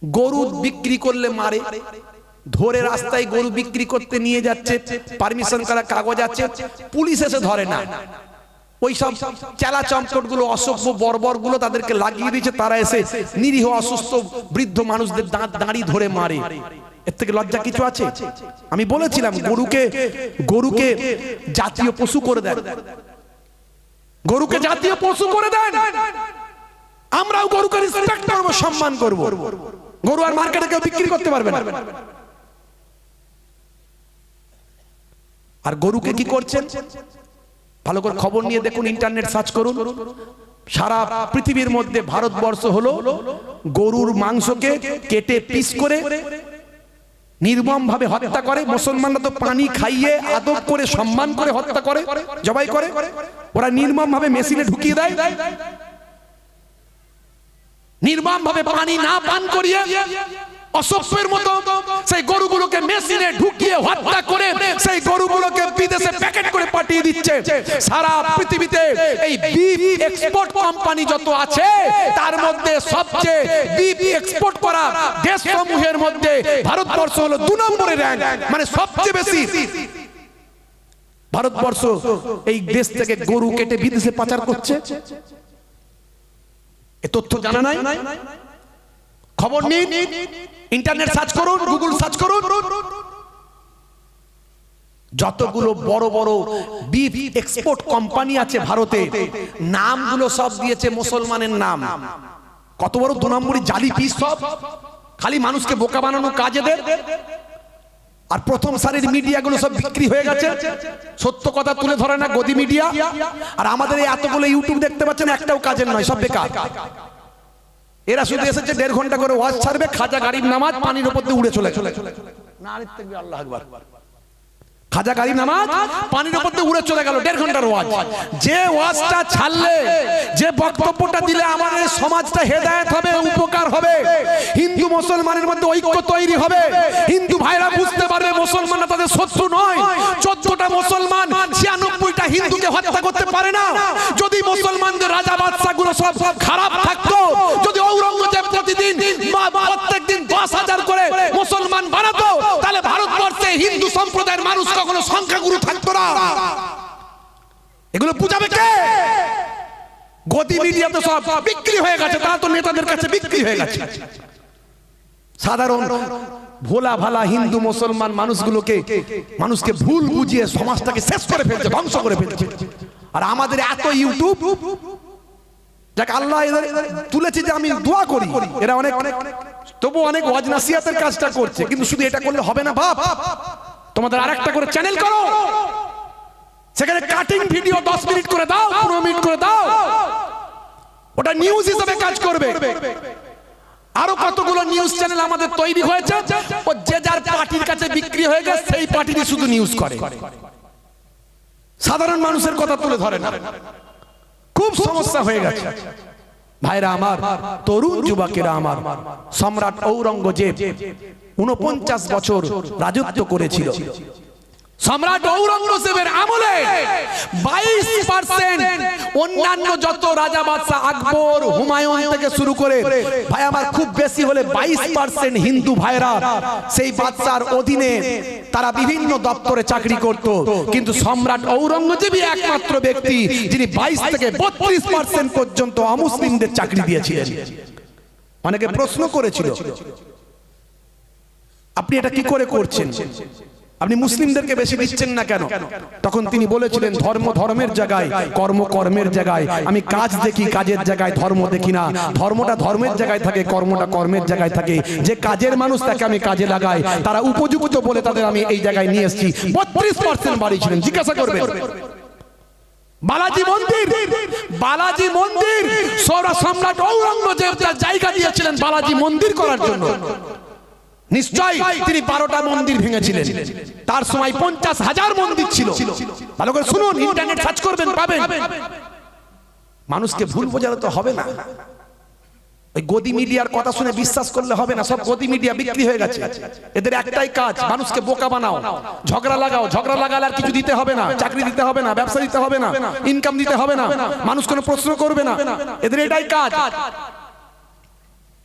গরু বিক্রি করলে মারে, ধরে রাস্তায় গরু বিক্রি করতে নিয়ে যাচ্ছে, পারমিশন করা কাগজ আছে, পুলিশ এসে ধরে না। ওই সব চেলা চম্পট গুলো, অসভ্য বর্বর গুলো তাদেরকে লাগিয়ে দিয়েছে, তারা এসে নিরীহ অসুস্থ বৃদ্ধ মানুষদের দাঁড়ি ধরে মারে। এর থেকে লজ্জা কিছু আছে? আমি বলেছিলাম গরুকে জাতীয় পশু করে দেন, গরুকে জাতীয় পশু করে দেন, আমরাও গরুকে রেসপেক্ট করব, সম্মান করব। গরু আর মার্কেটে কেউ বিক্রি করতে পারবে না। আর গরুকে কি করছেন ভালো করে খবর নিয়ে দেখুন, ইন্টারনেট সার্চ করুন। সারা পৃথিবীর মধ্যে ভারতবর্ষ হলো গরুর মাংসকে কেটে পিস করে নির্মম ভাবে হত্যা করে। মুসলমানরা তো পানি খাইয়ে আদব করে সম্মান করে হত্যা করে, জবাই করে। ওরা নির্মম ভাবে মেশিনে ঢুকিয়ে দেয়, নির্মম ভাবে পানি না পান করিয়ে অসভ্যের মতো সেই গরুগুলোকে মেশিনে ঢুকিয়ে হত্যা করে সেই গরুগুলোকে বিদেশে প্যাকেট করে পাঠিয়ে দিচ্ছে। সারা পৃথিবীতে এই বিফ এক্সপোর্ট কোম্পানি যত আছে তার মধ্যে সবচেয়ে বিফ এক্সপোর্ট করা দেশসমূহের মধ্যে ভারতবর্ষ হলো 2 নম্বরে র‍্যাঙ্ক, মানে সবচেয়ে বেশি। ভারতবর্ষ এই দেশ থেকে গরু কেটে বিদেশে পাচার করছে, এ তথ্য জানা নাই? খবর নিন, ইন্টারনেট সার্চ করুন, গুগল সার্চ করুন। যতগুলো বড় বড় বিফ এক্সপোর্ট কোম্পানি আছে ভারতে, নামগুলো সব দিয়েছে মুসলমানের নাম। কত বড় 2 নম্বরই জালি পিস সব, খালি মানুষকে বোকা বানানো কাজে দেয়। আর প্রথম সারির মিডিয়াগুলো সব বিক্রি হয়ে গেছে, সত্য কথা তুলে ধরে না গদি মিডিয়া। আর আমাদের এই এতগুলো ইউটিউব দেখতে পাচ্ছেন, একটাও কাজের নয়, সব বেকার। এরা শুধু এসেছে 1.5 ঘন্টা করে ওয়াজ ছাড়বে, খাজা গরিব নামাজ পানির উপর দিয়ে উড়ে চলে নারে তাকবীর, আল্লাহু আকবার। খাজা গরিব নামাজ পানির উপর দিয়ে উড়ে চলে গেল, 1.5 ঘন্টার ওয়াজ। যে ওয়াজটা ছাড়লে, যে বক্তব্যটা দিলে আমাদের সমাজটা হেদায়েত হবে, উপকার হবে, হিন্দু মুসলমানের মধ্যে ঐক্য তৈরি হবে, হিন্দু ভাইরা বুঝতে পারবে মুসলমানরা তাদের শত্রু নয়। 14টা মুসলমান 96টা হিন্দুকে হত্যা করতে পারে না। যদি মুসলমানদের রাজা বাদশাগুলো সব খারাপ থাকতো, যদি ঔরঙ্গজেব প্রতিদিন প্রত্যেকদিন 10,000 করে মুসলমান বানাতো, তাহলে ভারতবর্ষে হিন্দু সম্প্রদায়ের মানুষ কখনো সংখ্যাগুরু থাকতো না। এগুলো বুঝাবে কে? গদি মিডিয়া তো সব বিক্রি হয়ে গেছে, তারা তো নেতাদের কাছে বিক্রি হয়ে গেছে। সাধারণ ভোলা ভালা হিন্দু মুসলমান মানুষকে ভুল বুঝিয়ে সমাজটাকে শেষ করে ফেলছে, ধ্বংস করে ফেলছে। আর আমাদের এত ইউটিউব, যাক আল্লাহ তুলেছে, যে আমি দোয়া করি, এরা অনেক তবু অনেক ওয়াজ নাসিহাতের কাজটা করছে। কিন্তু শুধু এটা করলে হবে না বাপ, তোমাদের আরেকটা করে চ্যানেল করো, সেখানে কাটিং ভিডিও 10 মিনিট করে দাও, 15 মিনিট করে দাও, ওটা নিউজ হিসেবে কাজ করবে। আরো কতগুলো নিউজ চ্যানেল আমাদের তৈরি হয়েছে, ও যে যার পার্টির কাছে বিক্রি হয়ে গেছে, সেই পার্টিরই শুধু নিউজ করে, সাধারণ মানুষের কথা তুলে ধরে না। খুব সমস্যা হয়ে গেছে ভাইরা আমার, তরুণ যুবকেরা আমার। সম্রাট ঔরঙ্গজেব 49 বছর রাজত্ব করেছিল। সম্রাট ঔরঙ্গজেবের আমলে 22% অন্যান্য যত রাজা বাদশা আকবর, হুমায়ুন থেকে শুরু করে ভাই আমার, খুব বেশি হলে 22% হিন্দু ভাইরা সেই বাদশার অধীনে তারা বিভিন্ন দপ্তরে চাকরি করত। কিন্তু সম্রাট ঔরঙ্গজেবই একমাত্র ব্যক্তি যিনি 22 থেকে 32% পর্যন্ত অমুসলিমদের চাকরি দিয়েছিলেন। অনেকে প্রশ্ন করেছিল, আপনি এটা কি করে করছেন, আপনি মুসলিমদেরকে বেশি দিচ্ছেন না কেন? তখন তিনি বলেছিলেন, ধর্ম ধর্মের জায়গায়, কর্ম কর্মের জায়গায়। আমি কাজ দেখি, কাজের জায়গায় ধর্ম দেখি না। ধর্মটা ধর্মের জায়গায় থাকে, কর্মটা কর্মের জায়গায় থাকে। যে কাজের মানুষ তাকে আমি কাজে লাগাই, তারা উপযুক্ত বলে তাদের আমি এই জায়গায় নিয়ে এসেছি। 32% বাড়িয়েছিলেন, জিজ্ঞাসা করবেন। বালাজি মন্দির সম্রাট ঔরঙ্গজেব তার জায়গা দিয়েছিলেন বালাজি মন্দির করার জন্য। নিশ্চয়ই তিনি 12টা মন্দির ভেঙেছিলেন। তার সময় 50,000 মন্দির ছিল। ভালো করে শুনুন, ইন্টারনেট সার্চ করবেন, পাবেন। মানুষকে ভুল বোঝালে তো হবে না। ওই গদি মিডিয়ার কথা শুনে বিশ্বাস করলে হবে না। সব গদি মিডিয়া বিক্রি হয়ে গেছে। এদের একটাই কাজ, মানুষকে বোকা বানাও, ঝগড়া লাগাও। ঝগড়া লাগালে আর কিছু দিতে হবে না, চাকরি দিতে হবে না, ব্যবসা দিতে হবে না, ইনকাম দিতে হবে না, মানুষ কোনো প্রশ্ন করবে না। এদের এটাই কাজ।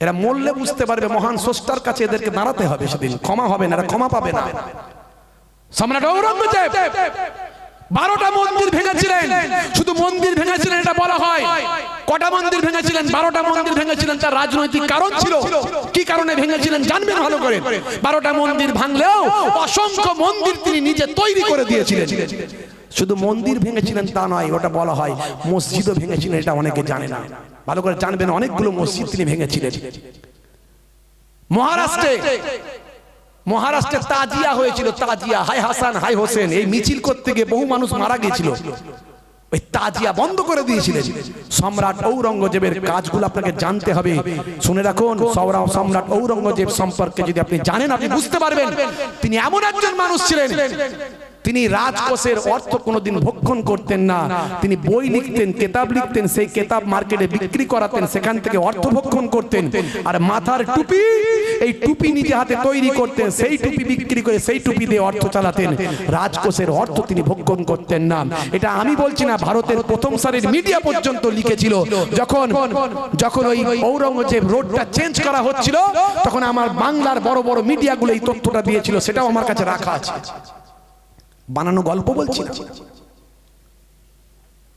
এরা মরলে বুঝতে পারবে মহান স্রষ্টার কাছে এদেরকে দাঁড়াতে হবে, সেদিন ক্ষমা হবে না, এরা ক্ষমা পাবে না। সম্রাট ঔরঙ্গজেব 12টা মন্দির ভেঙেছিলেন, শুধু মন্দির ভেঙেছিলেন এটা বলা হয়। কটা মন্দির ভেঙেছিলেন? 12টা মন্দির ভেঙেছিলেন। তার রাজনৈতিক কারণ ছিল, কি কারণে ভেঙেছিলেন জানবেন ভালো করে। 12টা মন্দির ভাঙলেও অসংখ্য মন্দির তিনি নিজে তৈরি করে দিয়েছিলেন। শুধু মন্দির ভেঙেছিলেন তা নয়, ওটা বলা হয় মসজিদও ভেঙেছিলেন, এটা অনেকে জানে না, ভালো করে জানবেন। অনেকগুলো মসজিদ তিনি ভেঙেছিলেন। মহারাষ্ট্রে তাজিয়া হয়েছিল, তাজিয়া, হাই হাসান হাই হোসেন, এই মিছিল করতে গিয়ে বহু মানুষ মারা গিয়েছিল। ওই তাজিয়া বন্ধ করে দিয়েছিলেন। সম্রাট ঔরঙ্গজেবের কাজগুলো আপনাকে জানতে হবে, শুনে রাখুন। সম্রাট ঔরঙ্গজেব সম্পর্কে যদি আপনি জানেন, আপনি বুঝতে পারবেন তিনি এমন একজন মানুষ ছিলেন, তিনি রাজকোষের অর্থ কোনোদিন ভক্ষণ করতেন না। তিনি বই লিখতেন, কেতাব লিখতেন, সেই কেতাব মার্কেটে বিক্রি করাতেন, সেখান থেকে অর্থ ভক্ষণ করতেন। আর মাথার টুপি, এই টুপি নিজে হাতে তৈরি করতেন, সেই টুপি বিক্রি করে সেই টুপি দিয়ে অর্থ চালাতেন। রাজকোষের অর্থ তিনি ভক্ষণ করতেন না। এটা আমি বলছি না, ভারতের প্রথম সারির মিডিয়া পর্যন্ত লিখেছিল। যখন ওই ঔরঙ্গজেব রোডটা চেঞ্জ করা হচ্ছিল, তখন আমার বাংলার বড় বড় মিডিয়াগুলো এই তথ্যটা দিয়েছিল, সেটাও আমার কাছে রাখা আছে। বানানো গল্প বলছি না,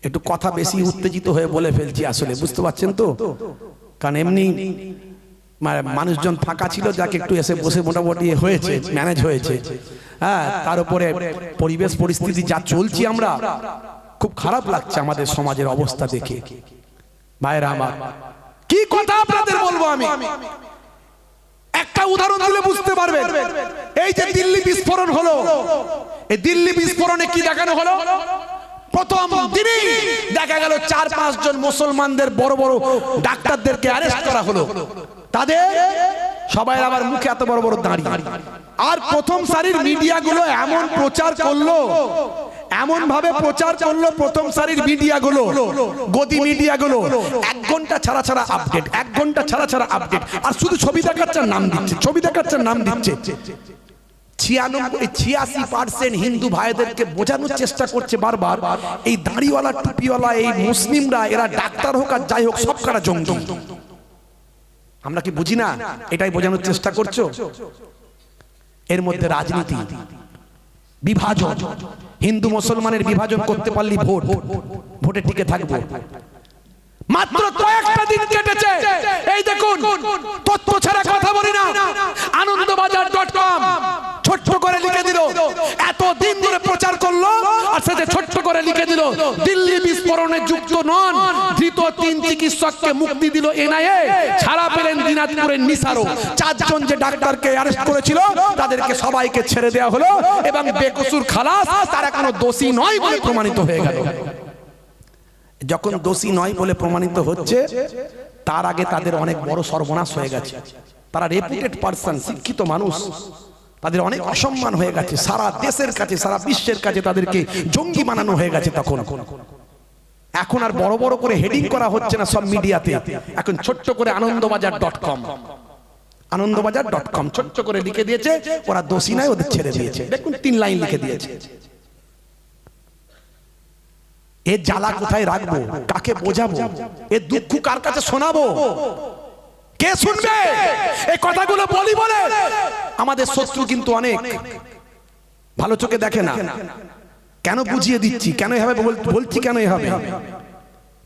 একটু কথা বেশি উত্তেজিত হয়ে বলে ফেলছি আসলে, বুঝতে পারছেন তো। কারণ এমনি মানুষজন ফাঁকা ছিল, যাকে একটু এসে বসে মোটামুটি হয়েছে, ম্যানেজ হয়েছে। হ্যাঁ, তার উপরে পরিবেশ পরিস্থিতি যা চলছি আমরা, খুব খারাপ লাগছে আমাদের সমাজের অবস্থা দেখে। ভাইরা আমার, কি কথা আপনাদের বলবো আমি, একটা উদাহরণ দিলে বুঝতে পারবেন। এই যে দিল্লি বিস্ফোরণ হলো, এই দিল্লি বিস্ফোরণে কি দেখানো হলো? প্রথম দিনই দেখা গেল 4-5 জন মুসলমানদের বড় বড় ডাক্তারদেরকে অ্যারেস্ট করা হলো। তাদের সবাই আবার মুখে এত বড় বড় দাড়ি। আর প্রথম সারির মিডিয়াগুলো এমন প্রচার করলো, এমন ভাবে প্রচার করলো প্রথম সারির মিডিয়াগুলো, গদি মিডিয়াগুলো, 1 ঘন্টা ছাড়া ছাড়া আপডেট, 1 ঘন্টা ছাড়া ছাড়া আপডেট। আর শুধু ছবি দেখাচ্ছে, নাম দিচ্ছে, ছবি দেখাচ্ছে, নাম দিচ্ছে। 86% হিন্দু ভাইদেরকে বোঝানোর চেষ্টা করছে বারবার, এই দাড়িওয়ালা টুপিওয়ালা এই মুসলিমরা, এরা ডাক্তার হোক আর যাই হোক, সব কারা জঙ্গি। আমরা কি বুঝি না? এটাই বোঝানোর চেষ্টা করছো। এর মধ্যে রাজনীতি, বিভাজন, হিন্দু মুসলমানের বিভাজন করতে পারলি ভোটে টিকে থাকবো। মাত্র কয়েকটা দিন কেটেছে, এই দেখুন, তথ্য ছাড়া কথা বলি না, আনন্দবাজার.com ছোট্ট করে লিখে দিল, এত দিন ধরে প্রচার করলো, আর সেটা ছোট্ট করে লিখে দিল, দিল্লি বিস্ফোরণে যুক্ত নন, ধৃত 3 চিকিৎসককে মুক্তি দিল এনআইএ, ছাড়া পেলেন দিনাজপুরের নিসারও। 4 জন যে ডাক্তারকে অ্যারেস্ট করেছিল, তাদেরকে সবাইকে ছেড়ে দেওয়া হলো, এবং বেকসুর খালাস, তারা কোনো দোষী নয় বলে প্রমাণিত হয়ে গেল। যখন দোষী নয় বলে প্রমাণিত হচ্ছে, তার আগে তাদের অনেক বড় সর্বনাশ হয়ে গেছে। তারা রেপুটেড পারসন, শিক্ষিত মানুষ, তাদের অনেক অসম্মান হয়ে গেছে, সারা দেশের কাছে, সারা বিশ্বের কাছে তাদেরকে জঙ্গি বানানো হয়ে গেছে। তখন এখন আর বড় বড় করে হেডিং করা হচ্ছে না সব মিডিয়াতে, এখন ছোট্ট করে আনন্দবাজার.com ছোট্ট করে লিখে দিয়েছে, ওরা দোষী নয়, ওদের ছেড়ে দিয়েছে। দেখুন 3 লাইন লিখে দিয়েছে। এর জ্বালা কোথায় রাখবো, কাকে বোঝাবো, এর দুঃখ কার কাছে শোনাবো, কে শুনবে? এই কথাগুলো বলি বলে আমাদের শত্রু কিন্তু অনেক ভালো চোখে দেখে না। কেন বুঝিয়ে দিচ্ছি, কেন এভাবে বলছি, কেন এভাবে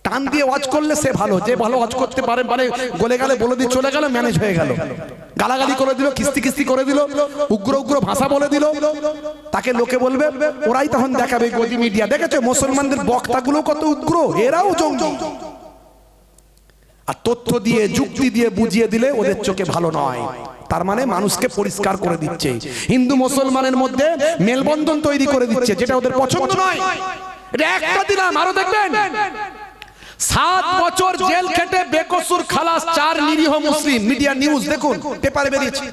টান দিয়ে ওয়াজ করলে সে ভালো, যে ভালো ওয়াজ করতে পারে, মানে গলে গেলে বলে দিয়ে চলে গেল, ম্যানেজ হয়ে গেল, গালাগালি করে দিল, কিস্তি কিস্তি করে দিল, উগ্র উগ্র ভাষা বলে দিল, তাকে লোকে বলবে, ওরাই তখন দেখাবে গদি মিডিয়া, দেখেছো মুসলমানদের বক্তাগুলো কত উগ্র, এরাও জঙ্গি। আর তথ্য দিয়ে, যুক্তি দিয়ে বুঝিয়ে দিলে ওদের চোখে ভালো নয়। তার মানে মানুষকে পরিষ্কার করে দিচ্ছে, হিন্দু মুসলমানের মধ্যে মেলবন্ধন তৈরি করে দিচ্ছে, যেটা ওদের পছন্দ নয়। এটা একটা দিলাম, আরো দেখবেন। 7 বছর জেল খেটে বেকসুর খালাস 4 নিরীহ মুসলিম। মিডিয়া নিউজ দেখুন, পেপারে বেরিয়েছে।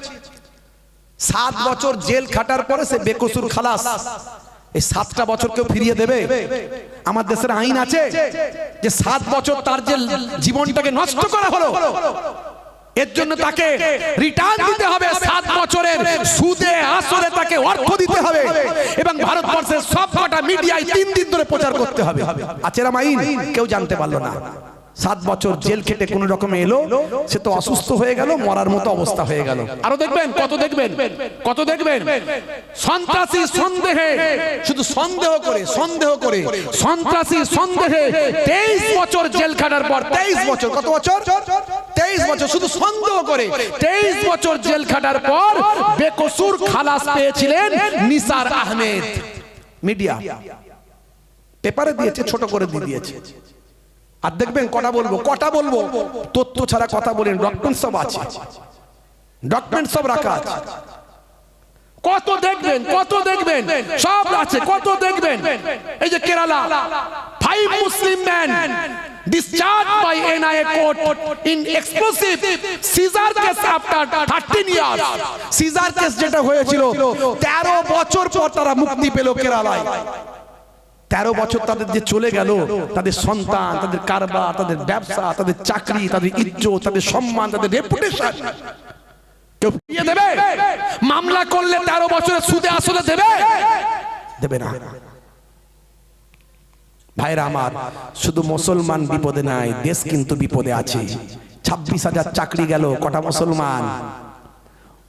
7 বছর জেল খাটার পরে সে বেকসুর খালাস। এই 7টা বছর কেউ ফিরিয়ে দেবে? আমার দেশের আইন আছে যে 7 বছর তার যে জীবনটাকে নষ্ট করা হলো, এর জন্য তাকে রিটার্ন দিতে হবে, 7 বছরের সুদে আসলে তাকে অর্থ দিতে হবে, এবং ভারতবর্ষের সবকটা মিডিয়ায় 3 দিন ধরে প্রচার করতে হবে। আছে এরকম আইন? কেউ জানতে পারলো না। 7 বছর জেল খেটে কোন রকমে এলো, সে তো অসুস্থ হয়ে গেল, মরার মতো অবস্থা হয়ে গেল। আরো দেখবেন, কত দেখবেন সন্ত্রাসী সন্দেহে, শুধু সন্দেহ করে সন্ত্রাসী সন্দেহে 23 বছর জেল খাটার পর, 23 বছর, কত বছর? 23 বছর শুধু সন্দেহ করে 23 বছর জেল খাটার পর বেকসুর খালাস পেয়েছিলেন নিসার আহমেদ। মিডিয়া পেপারে দিয়েছে, ছোট করে দিয়ে দিয়েছে। আর দেখবেন কটা বলবো তথ্য ছাড়া কথা বলেন, ডকুমেন্ট সব আছে, ডকুমেন্ট সব রাখা আছে। কত দেখবেন সব আছে, কত দেখবেন। এই যে কেরালা 5 মুসলিম man discharged by NIA court in explosive Caesar case after 13 years. Caesar case যেটা হয়েছিল 13 বছর পর তারা মুক্তি পেল কেরালায়। 13 বছর তাদের যে চলে গেল, তাদের সন্তান, তাদের কারবার, তাদের ব্যবসা, তাদের চাকরি, তাদের ইজ্জত, তাদের সম্মান, তাদের রেপুটেশন কেউ ফিরিয়ে দেবে? মামলা করলে 13 বছরের সুদে আসলে দেবে না। ভাইরা আমার, শুধু মুসলমান বিপদে নাই, দেশ কিন্তু বিপদে আছে। 26,000 চাকরি গেল, কটা মুসলমান?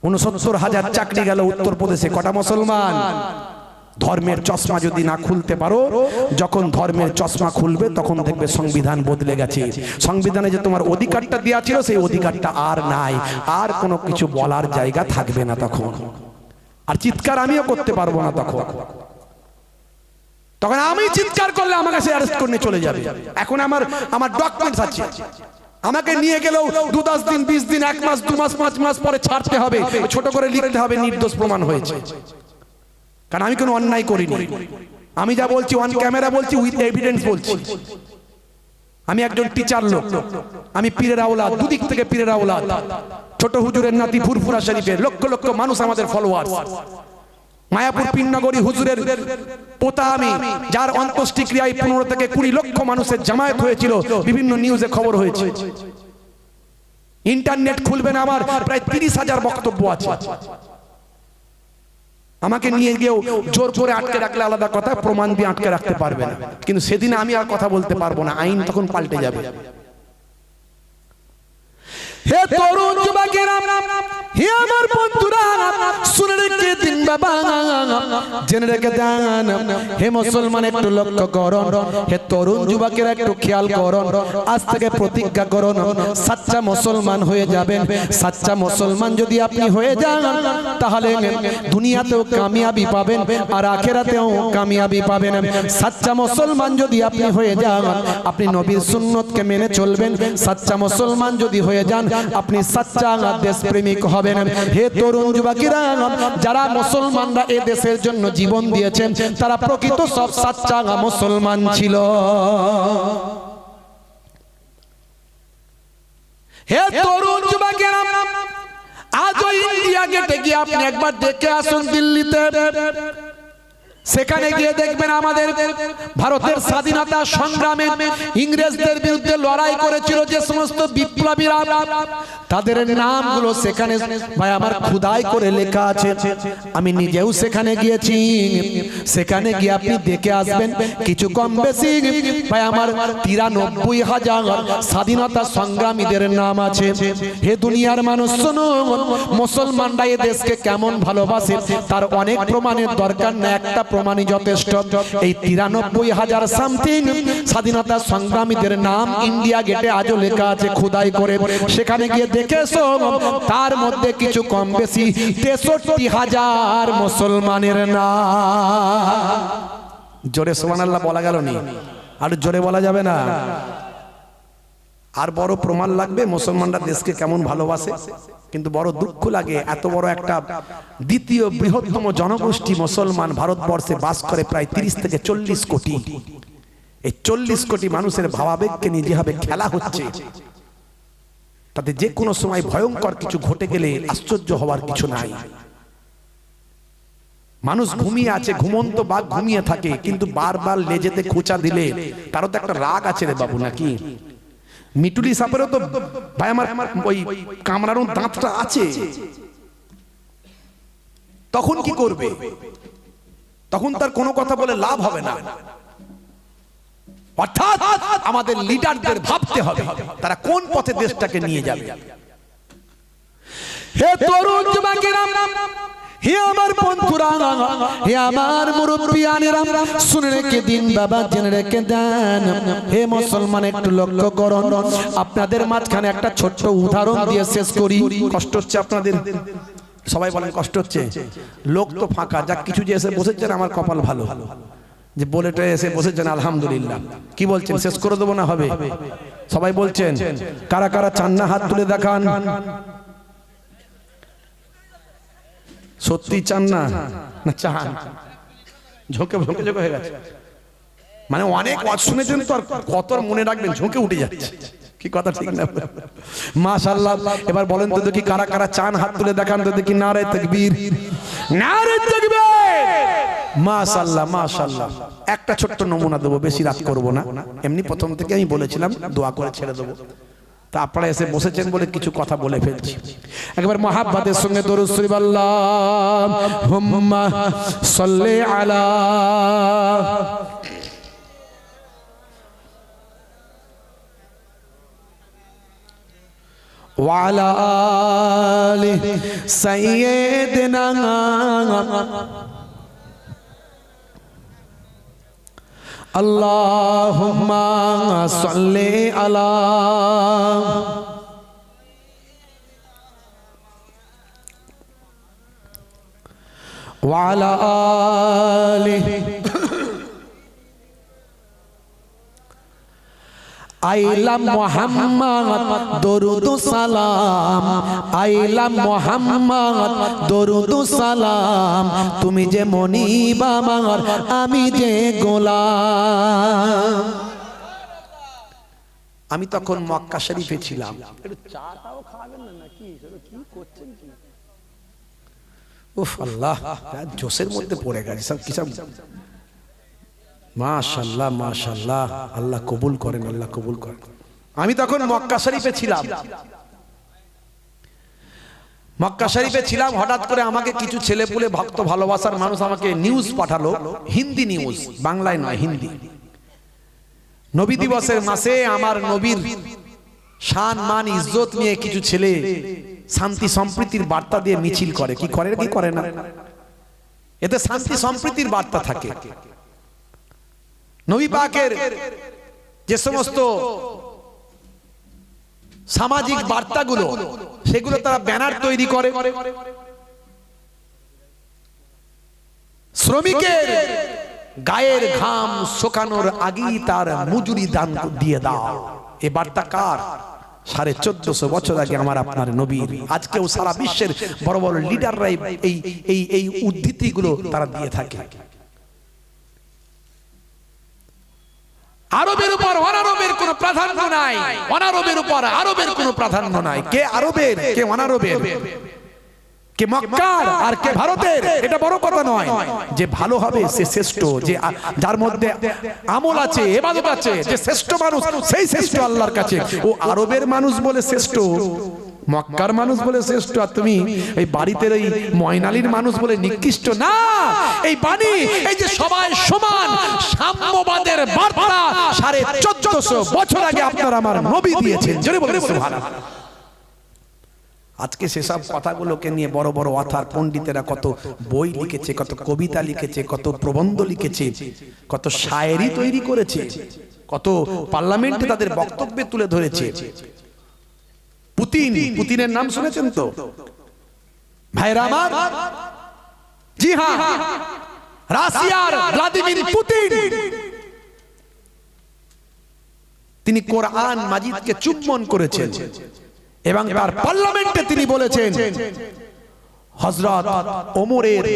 69,000 চাকরি গেল উত্তরপ্রদেশে, কটা মুসলমান? ধর্মের চশমা যদি না খুলতে পারো, যখন ধর্মের চশমা খুলবে তখন দেখবে সংবিধান বদলে গেছে। সংবিধানে যে তোমার অধিকারটা দেওয়া ছিল, সেই অধিকারটা আর নাই, আর কোনো কিছু বলার জায়গা থাকবে না তখন। আর চিৎকার আমিও করতে পারবো না তখন আমি চিৎকার করলে আমাকে সে অ্যারেস্ট করে চলে যাবে। এখন আমার ডকুমেন্টস আছে, আমাকে নিয়ে গেলেও 2-10 দিন, 20 দিন, 1 মাস, 2 মাস, 5 মাস পরে ছাড়তে হবে, ছোট করে লিখতে হবে নির্দোষ প্রমাণ হয়েছে। কারণ আমি কোনো অন্যায় করিনি। আমি যা বলছি অন ক্যামেরা বলছি, উইথ এভিডেন্স বলছি। আমি একজন টিচার লোক, আমি পীরের আওলাদ, দুদিক থেকে পীরের আওলাদ। ছোট হুজুরের নাতি, ফুরফুরা শরীফের লক্ষ লক্ষ মানুষ আমাদের ফলোয়ার। মায়াপুর পীরনগরী হুজুরের পোতা আমি, যার অন্ত্যেষ্টিক্রিয়ায় 15 থেকে 20 লক্ষ মানুষের জামায়াত হয়েছিল, বিভিন্ন নিউজে খবর হয়েছে। ইন্টারনেট খুলবেন, আমার প্রায় 30,000 বক্তব্য আছে। আমাকে নিয়ে গিয়েও জোর করে আটকে রাখলে আলাদা কথা, প্রমাণ দিয়ে আটকে রাখতে পারবে না। কিন্তু সেদিন আমি আর কথা বলতে পারবো না, আইন তখন পাল্টে যাবে। হে তরুণ যুবকেরা, হে আমার বন্ধুরা, শুনে রেখে দিন বাবা, জেনে রেখে দেন। হে মুসলমান একটু লক্ষ্য করুন, হে তরুণ যুবকেরা একটু খেয়াল করুন। আজ থেকে প্রতিজ্ঞা করুন, সাচ্চা মুসলমান হয়ে যাবেন। সাচ্চা মুসলমান যদি আপনি হয়ে যান, তাহলে দুনিয়াতেও কামিয়াবি পাবেন আর আখিরাতেও কামিয়াবি পাবেন। সাচ্চা মুসলমান যদি আপনি হয়ে যান, আপনি নবীর সুন্নতকে মেনে চলবেন। সাচ্চা মুসলমান যদি হয়ে যান, আপনি সাচ্চা দেশপ্রেমিক হবেন। হে তরুণ যুবকেরা, যারা মুসলমানরা এই দেশের জন্য জীবন দিয়েছেন, তারা প্রকৃত সব সাচ্চা মুসলমান ছিল। হে তরুণ যুবকেরা, আজ ইন্ডিয়া গেটে গিয়ে আপনি একবার দেখে আসুন দিল্লিতে। সেখানে গিয়ে দেখবেন আমাদের ভারতের স্বাধীনতা সংগ্রামে ইংরেজদের বিরুদ্ধে লড়াই করেছিল যে সমস্ত বিপ্লবীরা, তাদের নামগুলো সেখানে ভাই আমার খোদাই করে লেখা আছে। আমি নিজেও সেখানে গিয়েছি। সেখানে গিয়ে আপনি দেখে আসবেন, কিছু কম বেশি ভাই আমার 93,000 স্বাধীনতা সংগ্রামীদের নাম আছে। হে দুনিয়ার মানুষ শোনো, মুসলমানরা এই দেশকে কেমন ভালোবাসে তার অনেক প্রমাণের দরকার না, একটা প্রমাণই যথেষ্ট। এই 93,000 সামথিং স্বাধীনতা সংগ্রামীদের নাম ইন্ডিয়া গেটে আজও লেখা আছে খোদাই করে। সেখানে গিয়ে দেখেছো, তার মধ্যে কিছু কম বেশি 63,000 মুসলমানের নাম। জোরে সুবহানাল্লাহ বলা গেল নি? আর জোরে বলা যাবে না? আর বড় প্রমাণ লাগবে মুসলমানরা দেশকে কেমন ভালোবাসে। কিন্তু বড় দুঃখ লাগে, এত বড় একটা দ্বিতীয় বৃহত্তম জনগোষ্ঠী মুসলমান ভারতবর্ষে বাস করে প্রায় 30 থেকে 40 কোটি। এই 40 কোটি মানুষের ভাবাবেগকে নিয়ে যেভাবে খেলা হচ্ছে, তাতে যে কোনো সময় ভয়ঙ্কর কিছু ঘটে গেলে আশ্চর্য হওয়ার কিছু নাই। মানুষ ঘুমিয়ে আছে, ঘুমন্ত বাঘ ঘুমিয়ে থাকে, কিন্তু বারবার লেজেতে খোঁচা দিলে তারও তো একটা রাগ আছে রে বাবু, নাকি? মিটুলি সাপেরও তো ভাই আমার ওই কামড়ানো দাঁতটা আছে। তখন কি করবে? তখন তার কোনো কথা বলে লাভ হবে না। অর্থাৎ আমাদের লিডারদের ভাবতে হবে তারা কোন পথে দেশটাকে নিয়ে যাবে। হে তরুণ যুবকেরা, হে আমার বন্ধুরা, হে আমার মুরব্বিয়ানেরা, শুনে রেখে দিন বাবা, জেনে রেখে দেন। হে মুসলমান, একটু লক্ষ্য করুন। আপনাদের মাঝখানে একটা ছোট্ট উদাহরণ দিয়ে শেষ করি। কষ্ট হচ্ছে আপনাদের? সবাই বলেন কষ্ট হচ্ছে? লোক তো ফাঁকা, যা কিছু যে এসে বসেছেন আমার কপাল ভালো যে বলেটা এসে বসেছেন, আলহামদুলিল্লাহ। কি বলছেন, শেষ করে দেবো না হবে? সবাই বলছেন কারা কারা চান না হাত তুলে দেখান। সত্যি চান না? না চান? ঝোঁকে ঝোঁকে ঝোঁকে হয়ে গেছে, মানে অনেক ওয়াজ শুনেছেন তো, আর কত মনে রাখবেন, ঝোঁকে উঠে যাচ্ছে। কি কথা ঠিক না? মাশাআল্লাহ। এবার বলেন তো দেখি কারা কারা চান, হাত তুলে দেখান তো দেখি। নারে তাকবীর, নারে তাকবীর। মাশাআল্লাহ মাশাআল্লাহ। একটা ছোট্ট নমুনা দেবো, বেশি রাত করব না। এমনি প্রথম থেকে আমি বলেছিলাম দোয়া করে ছেড়ে দেবো, তা আপনারা এসে বসেছেন বলে কিছু কথা বলে ফেলছি। একবার মহাব্বতের সঙ্গে দরুদ শরীফ আল্লাহুম্মা সাল্লি আলা ওয়া আলা আলি সাইয়্যিদিনা আল্লাহুম্মা সাল্লি আলা ওয়া আলা আলি আইলা মুহাম্মদ দরুদ সালাম, আইলা মুহাম্মদ দরুদ সালাম, তুমি যে মনিব আমার, আমি যে গোলাম। আমি তখন মক্কা শরীফে ছিলাম। একটু চাটাও খাবেন না নাকি? কি করছেন কি? উফ আল্লাহ, জোশের মধ্যে পড়ে গেছে সব কি সব। মাশাআল্লাহ মাশাআল্লাহ, আল্লাহ কবুল করেন, আল্লাহ কবুল করেন। আমি তখন মক্কা শরীফে ছিলাম। মক্কা শরীফে ছিলাম, হঠাৎ করে আমাকে কিছু ছেলেপুলে ভক্ত ভালোবাসার মানুষ আমাকে নিউজ পাঠালো, হিন্দি নিউজ, বাংলায় নয়, হিন্দি। নবী দিবসের মাসে আমার নবীর শান মান ইজ্জত নিয়ে কিছু ছেলে শান্তি সম্প্রীতির বার্তা দিয়ে মিছিল করে। কি করে কি করে না, এতে শান্তি সম্প্রীতির বার্তা থাকে। নবী পাকের যে সমস্ত সামাজিক বার্তাগুলো, সেগুলো তারা ব্যানার তৈরি করে। শ্রমিকের গায়ের ঘাম শুকানোর আগেই তার মজুরি দান দিয়ে দাও, এই বার্তা কার? 1450 বছর আগে আমার আপনার নবীর। আজকেও সারা বিশ্বের বড় বড় লিডাররা এই উদ্ধৃতিগুলো তারা দিয়ে থাকে। আরবের উপর অনারবের কোনো প্রাধান্য নাই, অনারবের উপর আরবের কোনো প্রাধান্য নাই। কে আরবের, কে অনারবের, কে মক্কার আর কে ভারতের, এটা বড় কথা নয়। যে ভালো হবে সে শ্রেষ্ঠ, যে যার মধ্যে আমল আছে, ইবাদত আছে, যে শ্রেষ্ঠ মানুষ সেই শ্রেষ্ঠ আল্লাহর কাছে। ও আরবের মানুষ বলে শ্রেষ্ঠ, মক্কার মানুষ বলে শ্রেষ্ঠ, আর তুমি এই বাড়িতে এই ময়নালির মানুষ বলে নিকৃষ্ট না। এই বাণী, এই যে সবাই সমান সাম্যবাদের বার্তা 1450 বছর আগে আপনার আমার নবী দিয়েছেন। জোরে বলেন সুবহানাল্লাহ। আজকে সেসব কথাগুলোকে নিয়ে বড় বড় অথার পণ্ডিতেরা কত বই লিখেছে, কত কবিতা লিখেছে, কত প্রবন্ধ লিখেছে, কত শায়েরি তৈরি করেছে, কত পার্লামেন্টে তাদের বক্তব্যে তুলে ধরেছে। পুতিন, পুতিনের নাম শুনেছেন তো ভাইরা আমার? জি হ্যাঁ, রাশিয়ার ভ্লাদিমির পুতিন, তিনি কোরআন মাজিদকে চুম্বন করেছেন এবং তার পার্লামেন্টে তিনি বলেছেন হযরত ওমরের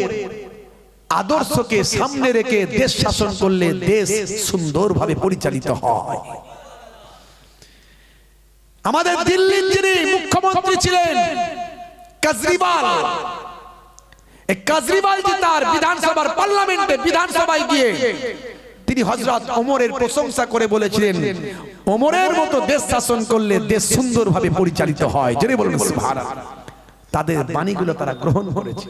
আদর্শকে সামনে রেখে দেশ শাসন করলে দেশ সুন্দরভাবে পরিচালিত হয়। আমাদের দিল্লির যিনি মুখ্যমন্ত্রী ছিলেন কেজরিওয়াল, এই কেজরিওয়াল জি তার বিধানসভার পার্লামেন্টে বিধানসভায় গিয়ে তিনি হযরত ওমরের প্রশংসা করে বলেছিলেন ওমরের মতো দেশ শাসন করলে দেশ সুন্দরভাবে পরিচালিত হয়। জোরে বলুন সুবহানাল্লাহ। তাদের বাণীগুলো তারা গ্রহণ করেছে।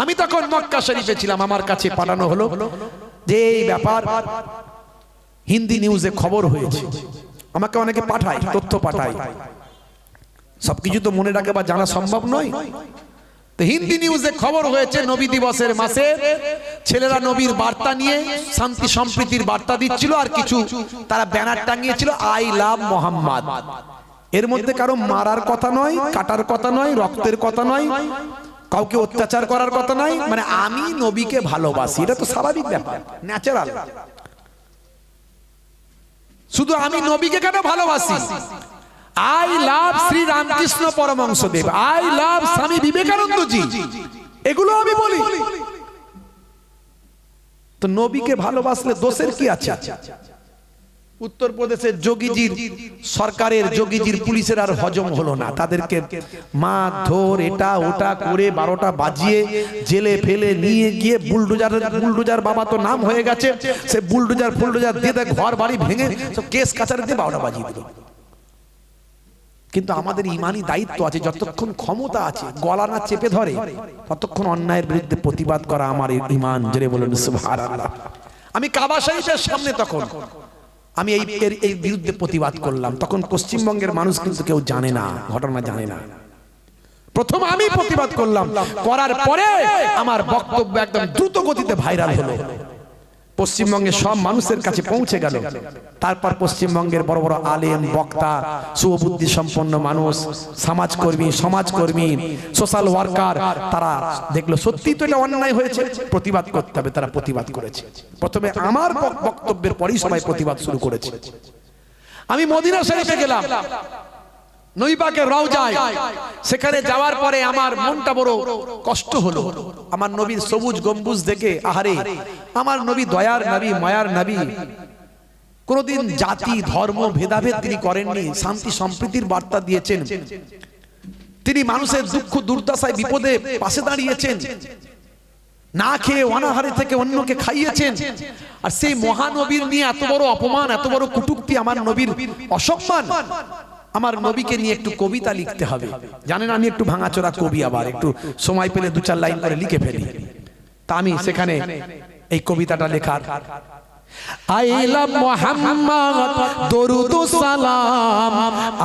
আমি তখন মক্কা শরীফে ছিলাম, আমার কাছে পাঠানো হলো যে এই ব্যাপার হিন্দি নিউজে খবর হয়েছে, আমাকে অনেকে পাঠায়, তথ্য পাঠায়, সবকিছু তো মনে রাখা বা জানা সম্ভব নয়। তো হিন্দি নিউজে খবর হয়েছে নবী দিবসের মাসে ছেলেরা নবীর বার্তা নিয়ে শান্তি সম্প্রীতির বার্তা দিচ্ছিল, আর কিছু তারা ব্যানার টাঙিয়েছিল আই লাভ মোহাম্মদ। এর মধ্যে কারো মারার কথা নয়, কাটার কথা নয়, রক্তের কথা নয়, কাউকে অত্যাচার করার কথা নয়, মানে আমি নবীকে ভালোবাসি, এটা তো স্বাভাবিক ব্যাপার, ন্যাচারাল। শুধু আমি নবীকে কেন ভালোবাসি, I love Shri Ramakrishna Paramahamsadev, I love Swami Vivekanandaji, এগুলো আমি বলি। তো নবীকে ভালোবাসলে দোষের কি আছে? উত্তরপ্রদেশের যোগীজির সরকারের যোগীজির পুলিশের আর হজম হলো না, তাদেরকে মারধর এটা ওটা করে 12টা বাজিয়ে জেলে ফেলে নিয়ে গিয়ে বুলডোজার বাবা তো নাম হয়ে গেছে, সে বুলডোজার দিয়ে ঘর বাড়ি ভেঙে সব কেস কাছারি দিয়ে 12টা বাজিয়ে দিল। কিন্তু আমাদের ইমানি দায়িত্ব আছে, যতক্ষণ ক্ষমতা আছে গলা না চেপে ধরে ততক্ষণ অন্যায়ের বিরুদ্ধে প্রতিবাদ করা আমার ইমান। জোরে বলুন সুবহানাল্লাহ। আমি কাবা শরীফের সামনে তখন আমি এই বিরুদ্ধে প্রতিবাদ করলাম, তখন পশ্চিমবঙ্গের মানুষ কিন্তু কেউ জানে না, ঘটনা জানে না। প্রথম আমি প্রতিবাদ করলাম, করার পরে আমার বক্তব্য একদম দ্রুত গতিতে ভাইরাল হলো, পশ্চিমবঙ্গের সব মানুষের কাছে পৌঁছে গেল। তারপর পশ্চিমবঙ্গের বড় বড় আলেম, বক্তা, সুবুদ্ধি সম্পন্ন মানুষ, সমাজকর্মী, সোশ্যাল ওয়ার্কার, তারা দেখলো সত্যি তো এটা অন্যায় হয়েছে, প্রতিবাদ করতে হবে, তারা প্রতিবাদ করেছে। প্রথমে আমার বক্তব্যের পরেই সবাই প্রতিবাদ শুরু করেছে। আমি মদিনা শরীফে গেলাম, নবী পাকের রওজায়, সেখানে যাওয়ার পরে আমার মনটা বড় কষ্ট হলো। আমার নবীর সবুজ গম্বুজ দেখে, আহারে আমার নবী দয়ার নবী, মায়ার নবী, কোনদিন জাতি ধর্ম ভেদাভেদ তিনি করেননি, শান্তি সম্প্রীতির বার্তা দিয়েছেন, তিনি মানুষের দুঃখ দুর্দশায় বিপদে পাশে দাঁড়িয়েছেন, না খেয়ে অনাহারে থেকে অন্যকে খাইয়েছেন। আর সেই মহানবীর নিয়ে এত বড় অপমান, এত বড় কটূক্তি, আমার নবীর অসম্মান, আমার নবীকে নিয়ে একটু কবিতা লিখতে হবে। জানেন আমি একটু ভাঙাচোরা কবি, আবার একটু সময় পেলে 2-4 লাইন করে লিখে ফেলি। তা আমি সেখানে এই কবিতাটা লেখার, আই লাভ মুহাম্মদ দরুদ সালাম,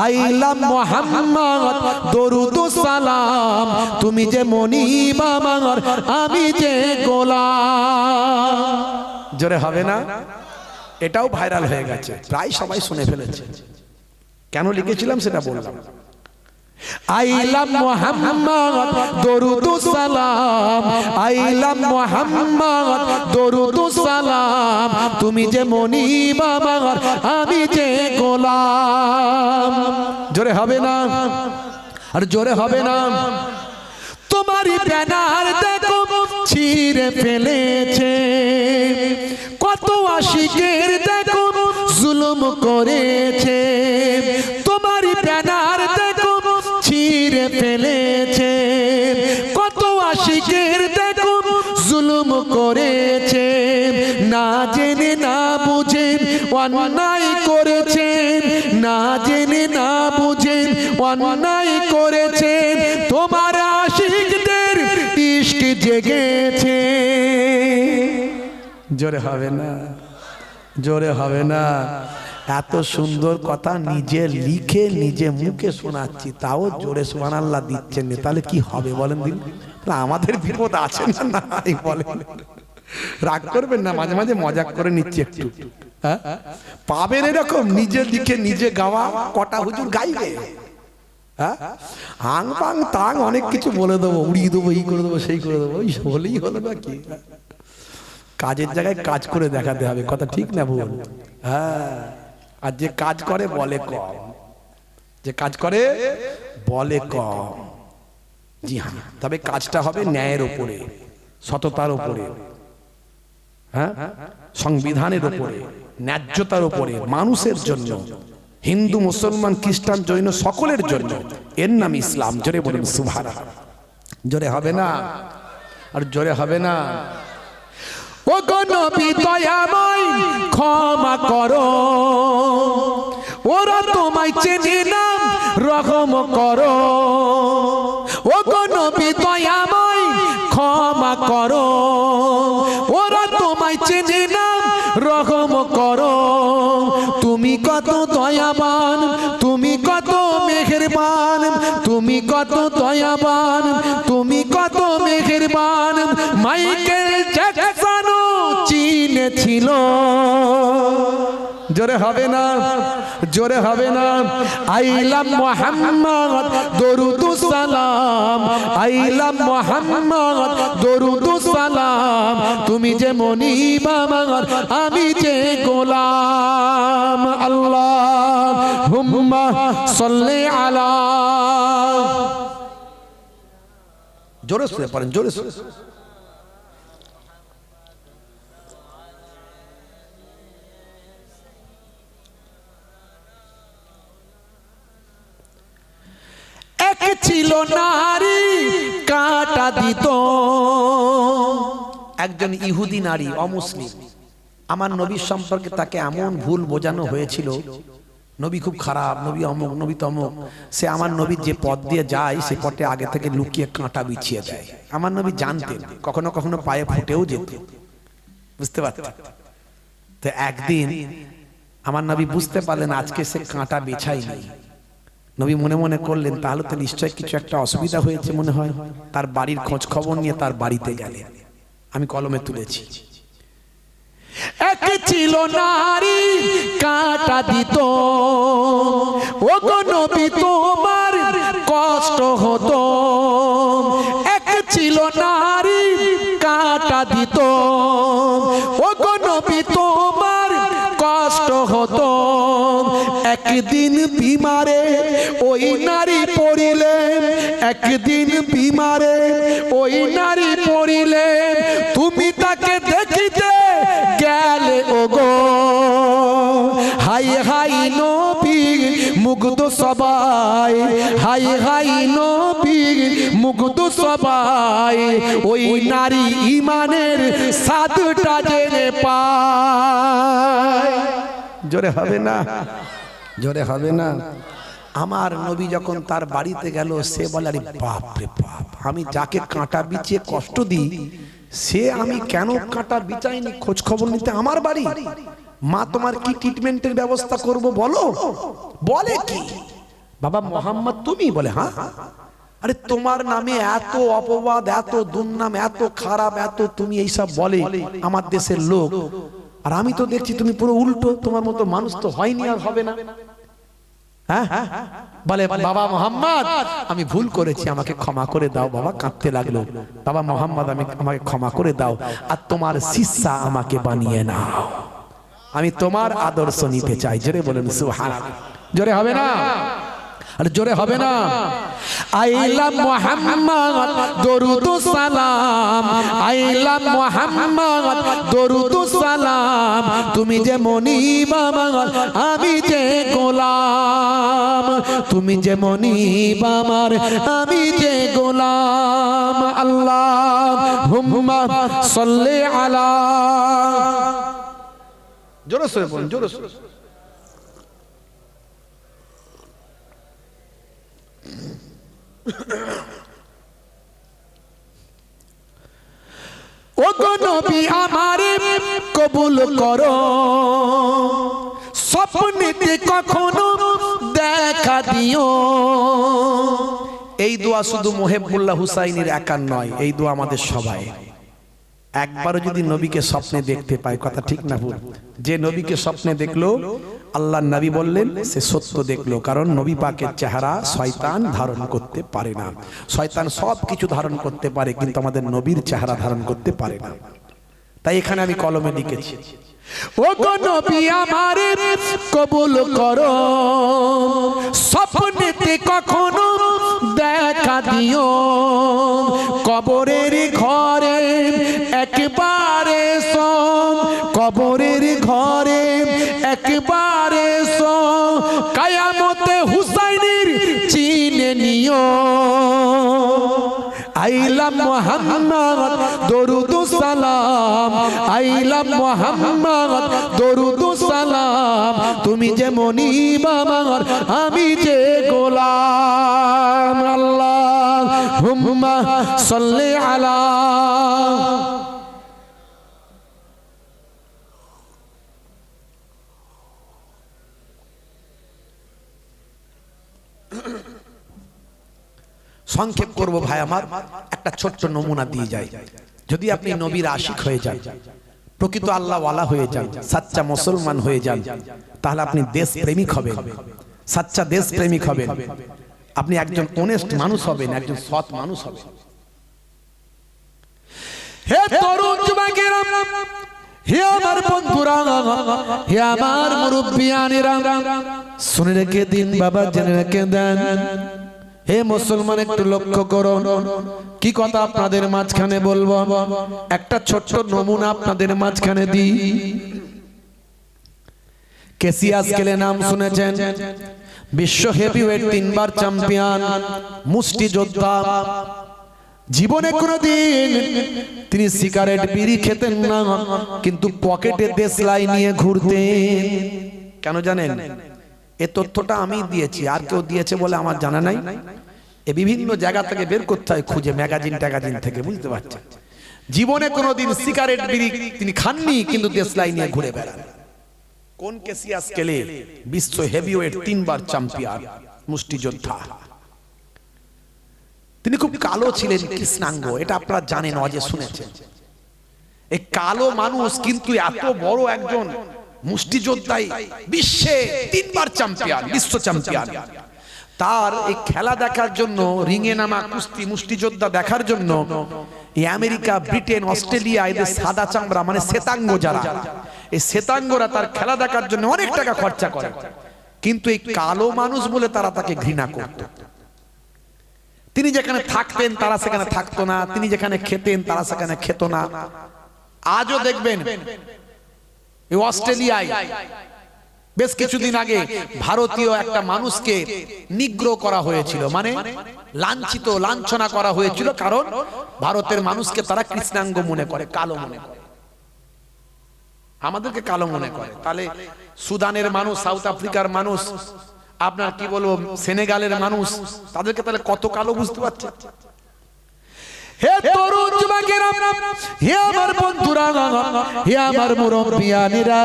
আই লাভ মুহাম্মদ দরুদ সালাম, তুমি যে মনিব আমার, আমি যে গোলাম। জোরে হবে না? এটাও ভাইরাল হয়ে গেছে, প্রায় সবাই শুনে ফেলেছে। কেন লিখেছিলাম সেটা বললাম। আই লাভ মুহাম্মদ দরুদ সালাম, আই লাভ মুহাম্মদ দরুদ সালাম, তুমি যে মনিব আমার, আমি যে গোলাম। জোরে হবে না? আর জোরে হবে না? তোমারই ব্যানার দেখো ছিঁড়ে ফেলেছে, কত আশিকের দেখো জুলুম করেছে, তোমারই ব্যানার দেখো ছিঁড়ে ফেলেছে, কত আশিকের দেখো জুলুম করেছে, না জেনে না বুঝে অন্যায় করেছেন, না জেনে না বুঝে অন্যায় করেছেন, তোমার আশিকদের ইশক জেগেছে। জোরে হবে না? জোরে হবে না? এত সুন্দর কথা নিজে লিখে নিজে মুখে শোনাচ্ছি, তাও জোরে সুবহানাল্লাহ দিচ্ছেন না, তাহলে কি হবে বলেন দিন? আমাদের বিপদ আছে না? নাই বলেন, রাগ করবেন না, মাঝে মাঝে মজাক করে নিচ্ছি একটু। পাবেন এরকম নিজে লিখে নিজে গাওয়া, কটা হুজুর গাইবে, আং পাং তাং অনেক কিছু বলে দেবো, উড়িয়ে দেবো, এই করে দেবো, সেই করে দেবো, ওই হলেই হলো নাকি? কাজের জায়গায় কাজ করে দেখাতে হবে, কথা ঠিক না ভুল? হ্যাঁ, আর যে কাজ করে বলে কম, যে কাজ করে বলে কম। জি হ্যাঁ, তবে কাজটা হবে ন্যায়ের উপরে, সততার উপরে, হ্যাঁ, সংবিধানের উপরে, ন্যায্যতার উপরে, মানুষের জন্য, হিন্দু মুসলমান খ্রিস্টান জৈন সকলের জন্য। এর নাম ইসলাম। জোরে বলুন সুবহানাল্লাহ। জোরে হবে না? আর জোরে হবে না? ও গো নবী দয়াময় ক্ষমা করো, ওরা তোমায় চেনে না, রহম করো। ও গো নবী দয়াময় ক্ষমা করো, ওরা তোমায় চেনে না, রহম করো। ছিল, জোরে হবে না, জোরে হবে না। আইলাম মুহাম্মদ দরুদুস সালাম, আইলাম মুহাম্মদ দরুদুস সালাম, তুমি যে মনিব আমার, আমি যে গোলাম। আল্লাহুম্মা সাল্লি আলা, জোরে সুরে পড়েন, জোরে সুরে। এক ছিল নারী কাঁটা দিত, একজন ইহুদি নারী অমুসলিম। আমার নবীর সম্পর্কে তাকে এমন ভুল বোঝানো হয়েছিল, নবী খুব খারাপ, নবী অমুক, নবী তমুক। সে আমার নবীর যে পথ দিয়ে যায় সে পথে আগে থেকে লুকিয়ে কাঁটা বিছিয়ে দেয়। আমার নবী জানতেন, কখনো কখনো পায়ে ফুটেও যেত, বুঝতে পারতেন। তো একদিন আমার নবী বুঝতে পারলেন আজকে সে কাঁটা বিছায়নি। নবী মনে মনে করলেন তাহলে তো নিশ্চয় কিছু একটা অসুবিধা হয়েছে মনে হয়। তার বাড়ির খোঁজ খবর নিয়ে তার বাড়িতে গেলেন, আমি কলমে তুলেছি। এক ছিল নারী কাঁটা দিত, ও গো নবী তোমার কষ্ট হতো। এক ছিল নারী কাঁটা দিত, ও গো নবী তোমার কষ্ট হতো। একদিন বিমারে ওই নারী পড়িলেন, একদিন বিমারে ওই নারী পড়িলেন, তুমি তাকে দেখিতে গেলে ওগো। হাই হাই নবী মুগ্ধ সবাই, হাই হাই নবী মুগ্ধ সবাই, ওই নারী ইমানের সাধটা জেনে পায়। জোরে হবে না, জোরে হবে না। আমার নবী যখন তার বাড়িতে গেল, সে বলে আরে বাপ রে বাপ, আমি যাকে কাঁটা বিছিয়ে কষ্ট দিই সে আমি কেন কাঁটা বিছাইনি খোঁজ খবর নিতে আমার বাড়ি। মা তোমার কি ট্রিটমেন্টের ব্যবস্থা করব বলো। বলে কি বাবা মোহাম্মদ তুমি? বলে হ্যাঁ। আরে তোমার নামে এত অপবাদ, এত দুর্নাম, এত খারাপ, এত তুমি এইসব বলে আমার দেশের লোক, আর আমি তো দেখছি তুমি পুরো উল্টো, তোমার মতো মানুষ তো হয়নি আর হবে না। হ্যাঁ বলে বাবা মোহাম্মদ আমি ভুল করেছি, আমাকে ক্ষমা করে দাও। বাবা কাঁদতে লাগলো, বাবা মোহাম্মদ আমাকে ক্ষমা করে দাও, আর তোমার শিষ্যা আমাকে বানিয়ে নাও, আমি তোমার আদর্শ নিতে চাই। জোরে বলেন সুবহানাল্লাহ। জোরে হবে না, আর জোরে হবে না। আইলাম মুহাম্মদ দরুদুস সালাম, আইলাম মুহাম্মদ দরুদুস সালাম, তুমি যে মনিব আমার, আমি যে গোলাম, তুমি যে মনিব আমার, আমি যে গোলাম। আল্লাহুম্মা সাল্লি আলা, জোরে সরে বলুন, জোরে সরে। ও গো নবী আমারে কবুল করো, স্বপ্নেতে কখনো দেখা দিও। এই দোয়া শুধু মুহিবুল্লাহ হুসাইনের একার নয়, এই দোয়া আমাদের সবাই। একবারও যদি নবীকে স্বপ্নে দেখতে পায়, কথা ঠিক না ভুল? যে নবীকে স্বপ্নে দেখলো আল্লাহর নবী বললেন সে সত্য দেখলো, কারণ নবী পাকের চেহারা শয়তান ধারণ করতে পারে না। শয়তান সব কিছু ধারণ করতে পারে, কিন্তু আমাদের নবীর চেহারা ধারণ করতে পারে না। তাই এখানে আমি কলমে লিখেছি, ও গো নবী আমারে কবুল করো, স্বপ্নেতে কখনো দেখা দিও। কবরের ঘরে একবারে এসো, কবরের ঘরে একবারে এসো, কিয়ামতে হুসাইনের চিনে নিও। আইলাম মুহাম্মদ দরুদুস সালাম, আইলাম মুহাম্মদ দরুদুস সালাম, তুমি যে মনিব আমার, আমি যে গোলাম। আল্লাহুম্মা সাল্লি আলা, সংক্ষেপ করব ভাই আমার, একটা ছোট্ট নমুনা দিয়ে যাই। যদি আপনি নবীর আশিক হয়ে যান, প্রকৃত আল্লাহওয়ালা হয়ে যান, সাচ্চা মুসলমান হয়ে যান, তাহলে আপনি দেশ প্রেমিক হবেন, সাচ্চা দেশ প্রেমিক হবেন, আপনি একজন অনেস্ট মানুষ হবেন, একজন সৎ মানুষ হবেন। হে তরুণ যুবকেরা, হে আমার বন্ধুরা, হে আমার মুরব্বিয়ানেরা, শুনে রেখে দিন বাবা, জেনে রেখে দেন। হে মুসলমান, একটু লক্ষ্য করুন, কি কথা আপনাদের মাঝখানে বলবো, একটা ছোট্ট নমুনা আপনাদের মাঝখানে দিই। ক্যাসিয়াস ক্লে নাম শুনেছেন? বিশ্ব হেভিওয়েট 3 বার চ্যাম্পিয়ন, মুষ্টিযোদ্ধা। জীবনে কোনোদিন তিনি সিগারেট বিড়ি খেতেন না, কিন্তু পকেটে দেশলাই নিয়ে ঘুরতেন। কেন জানেন? এ তথ্যটা আমি দিয়েছি, আর কেউ দিয়েছে বলে আমার জানা নাই। এ বিভিন্ন জায়গা থেকে বের করতে হয়, খুঁজে, ম্যাগাজিন ট্যাগাজিন থেকে, বুঝতে পারছেন? জীবনে কোনোদিন সিগারেট বিড়ি তিনি খাননি, কিন্তু দেশলাই নিয়ে ঘুরে বেড়ান। কোন ক্যাসিয়াস ক্লে? বিশ্ব হেভিওয়েট 3 বার চ্যাম্পিয়ন, মুষ্টিযোদ্ধা। তিনি খুব কালো ছিলেন, কৃষ্ণাঙ্গ, এটা আপনারা জানেন, অজে শুনেছেন। এই কালো মানুষ কিন্তু এত বড় একজন মুষ্টিযোদ্ধাই, বিশ্বে 3 বার চ্যাম্পিয়ন, বিশ্ব চ্যাম্পিয়ন। তার এই খেলা দেখার জন্য, রিংয়ে নামা কুস্তি মুষ্টিযোদ্ধা দেখার জন্য এই আমেরিকা, ব্রিটেন, অস্ট্রেলিয়া, এদের সাদা চামড়া মানে শ্বেতাঙ্গ যারা, এই শ্বেতাঙ্গরা তার খেলা দেখার জন্য অনেক টাকা খরচা করে, কিন্তু এই কালো মানুষ বলে তারা তাকে ঘৃণা করত। তিনি যেখানে থাকতেন তারা সেখানে থাকতো না, তিনি যেখানে খেতেন তারা সেখানে খেত না। আজও দেখবেন এই অস্ট্রেলিয়ায় বেশ কিছুদিন আগে ভারতীয় একটা মানুষকে নিগ্রহ করা হয়েছিল, মানে লাঞ্ছিত, লাঞ্ছনা করা হয়েছিল, কারণ ভারতের মানুষকে তারা কৃষ্ণাঙ্গ মনে করে, কালো মনে করে, আমাদেরকে কালো মনে করে। তাহলে সুদানের মানুষ, সাউথ আফ্রিকার মানুষ, আপনার কি বলবো, সেনেগালের মানুষ, তাদেরকে তাহলে কত কালো, বুঝতে পারছেন? হে তরুণ যুবকেরা, হে আমার বন্ধুরা, হে আমার মুরব্বিয়ানেরা,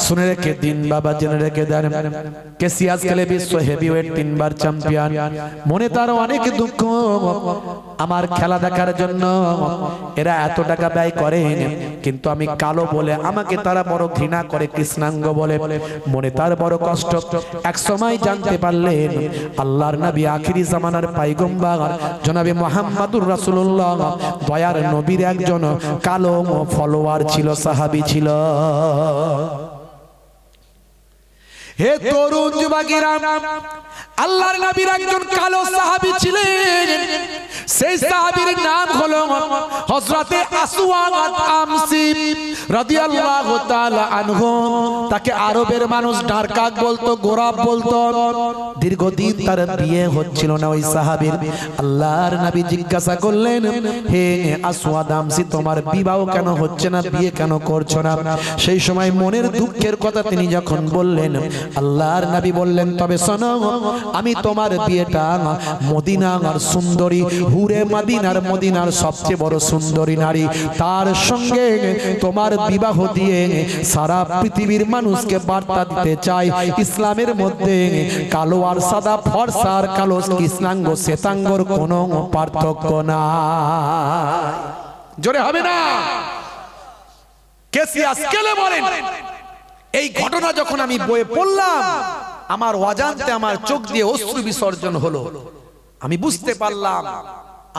শুনে রেখে দিন বাবা, জেনে রেখে দেন। ক্যাসিয়াস ক্লে বিশ্ব হেভিওয়েট 3 বার চ্যাম্পিয়ন। মনে তার অনেক দুঃখ, আমার খেলা দেখার জন্য এরা এত টাকা ব্যয় করেন, কিন্তু আমি কালো বলে আমাকে তারা বড় ঘৃণা করে, কৃষ্ণাঙ্গ বলে। মনে তার বড় কষ্ট। এক সময় জানতে পারলেন আল্লাহর নবী, আখিরি জামানার পয়গম্বর জনাবে মুহাম্মদুর রাসূলুল্লাহ, দয়ার নবীর একজন কালো ফলোয়ার ছিল, সাহাবী ছিল। হে তরুণ যুবকেরা, আল্লাহর নবীর একজন কালো সাহাবী ছিলেন। সেই সাহাবীর নাম হলো হযরতে আসওয়াদ আমসি রাদিয়াল্লাহু তাআলা আনহু। তাকে আরবের মানুষ ডারকাক বলতো, গোরাব বলতো। দীর্ঘদিন তার বিয়ে হচ্ছিল না ওই সাহাবীর। আল্লাহর নবী জিজ্ঞাসা করলেন, হে আসওয়াদ আমসি, তোমার বিবাহ কেন হচ্ছে না, বিয়ে কেন করছো না? সেই সময় মনের দুঃখের কথা তিনি যখন বললেন, আল্লাহর নবী বললেন, তবে শোনো, আমি তোমার বিয়েটা মদিনার সুন্দরী হুরে মদিনার, মদিনার সবচেয়ে বড় সুন্দরী নারী, তার সঙ্গে তোমার বিবাহ দিয়ে সারা পৃথিবীর মানুষকে বার্তা দিতে চাই, ইসলামের মধ্যে কালো আর সাদা, ফর্সা আর কালো, কৃষ্ণাঙ্গ শ্বেতাঙ্গর কোনো পার্থক্য নাই। জোরে হবে না? ক্যাসিয়াস ক্লে বলেন, এই ঘটনা যখন আমি বইয়ে পড়লাম, আমার অজান্তে আমার চোখ দিয়ে অশ্রু বিসর্জন হলো। আমি বুঝতে পারলাম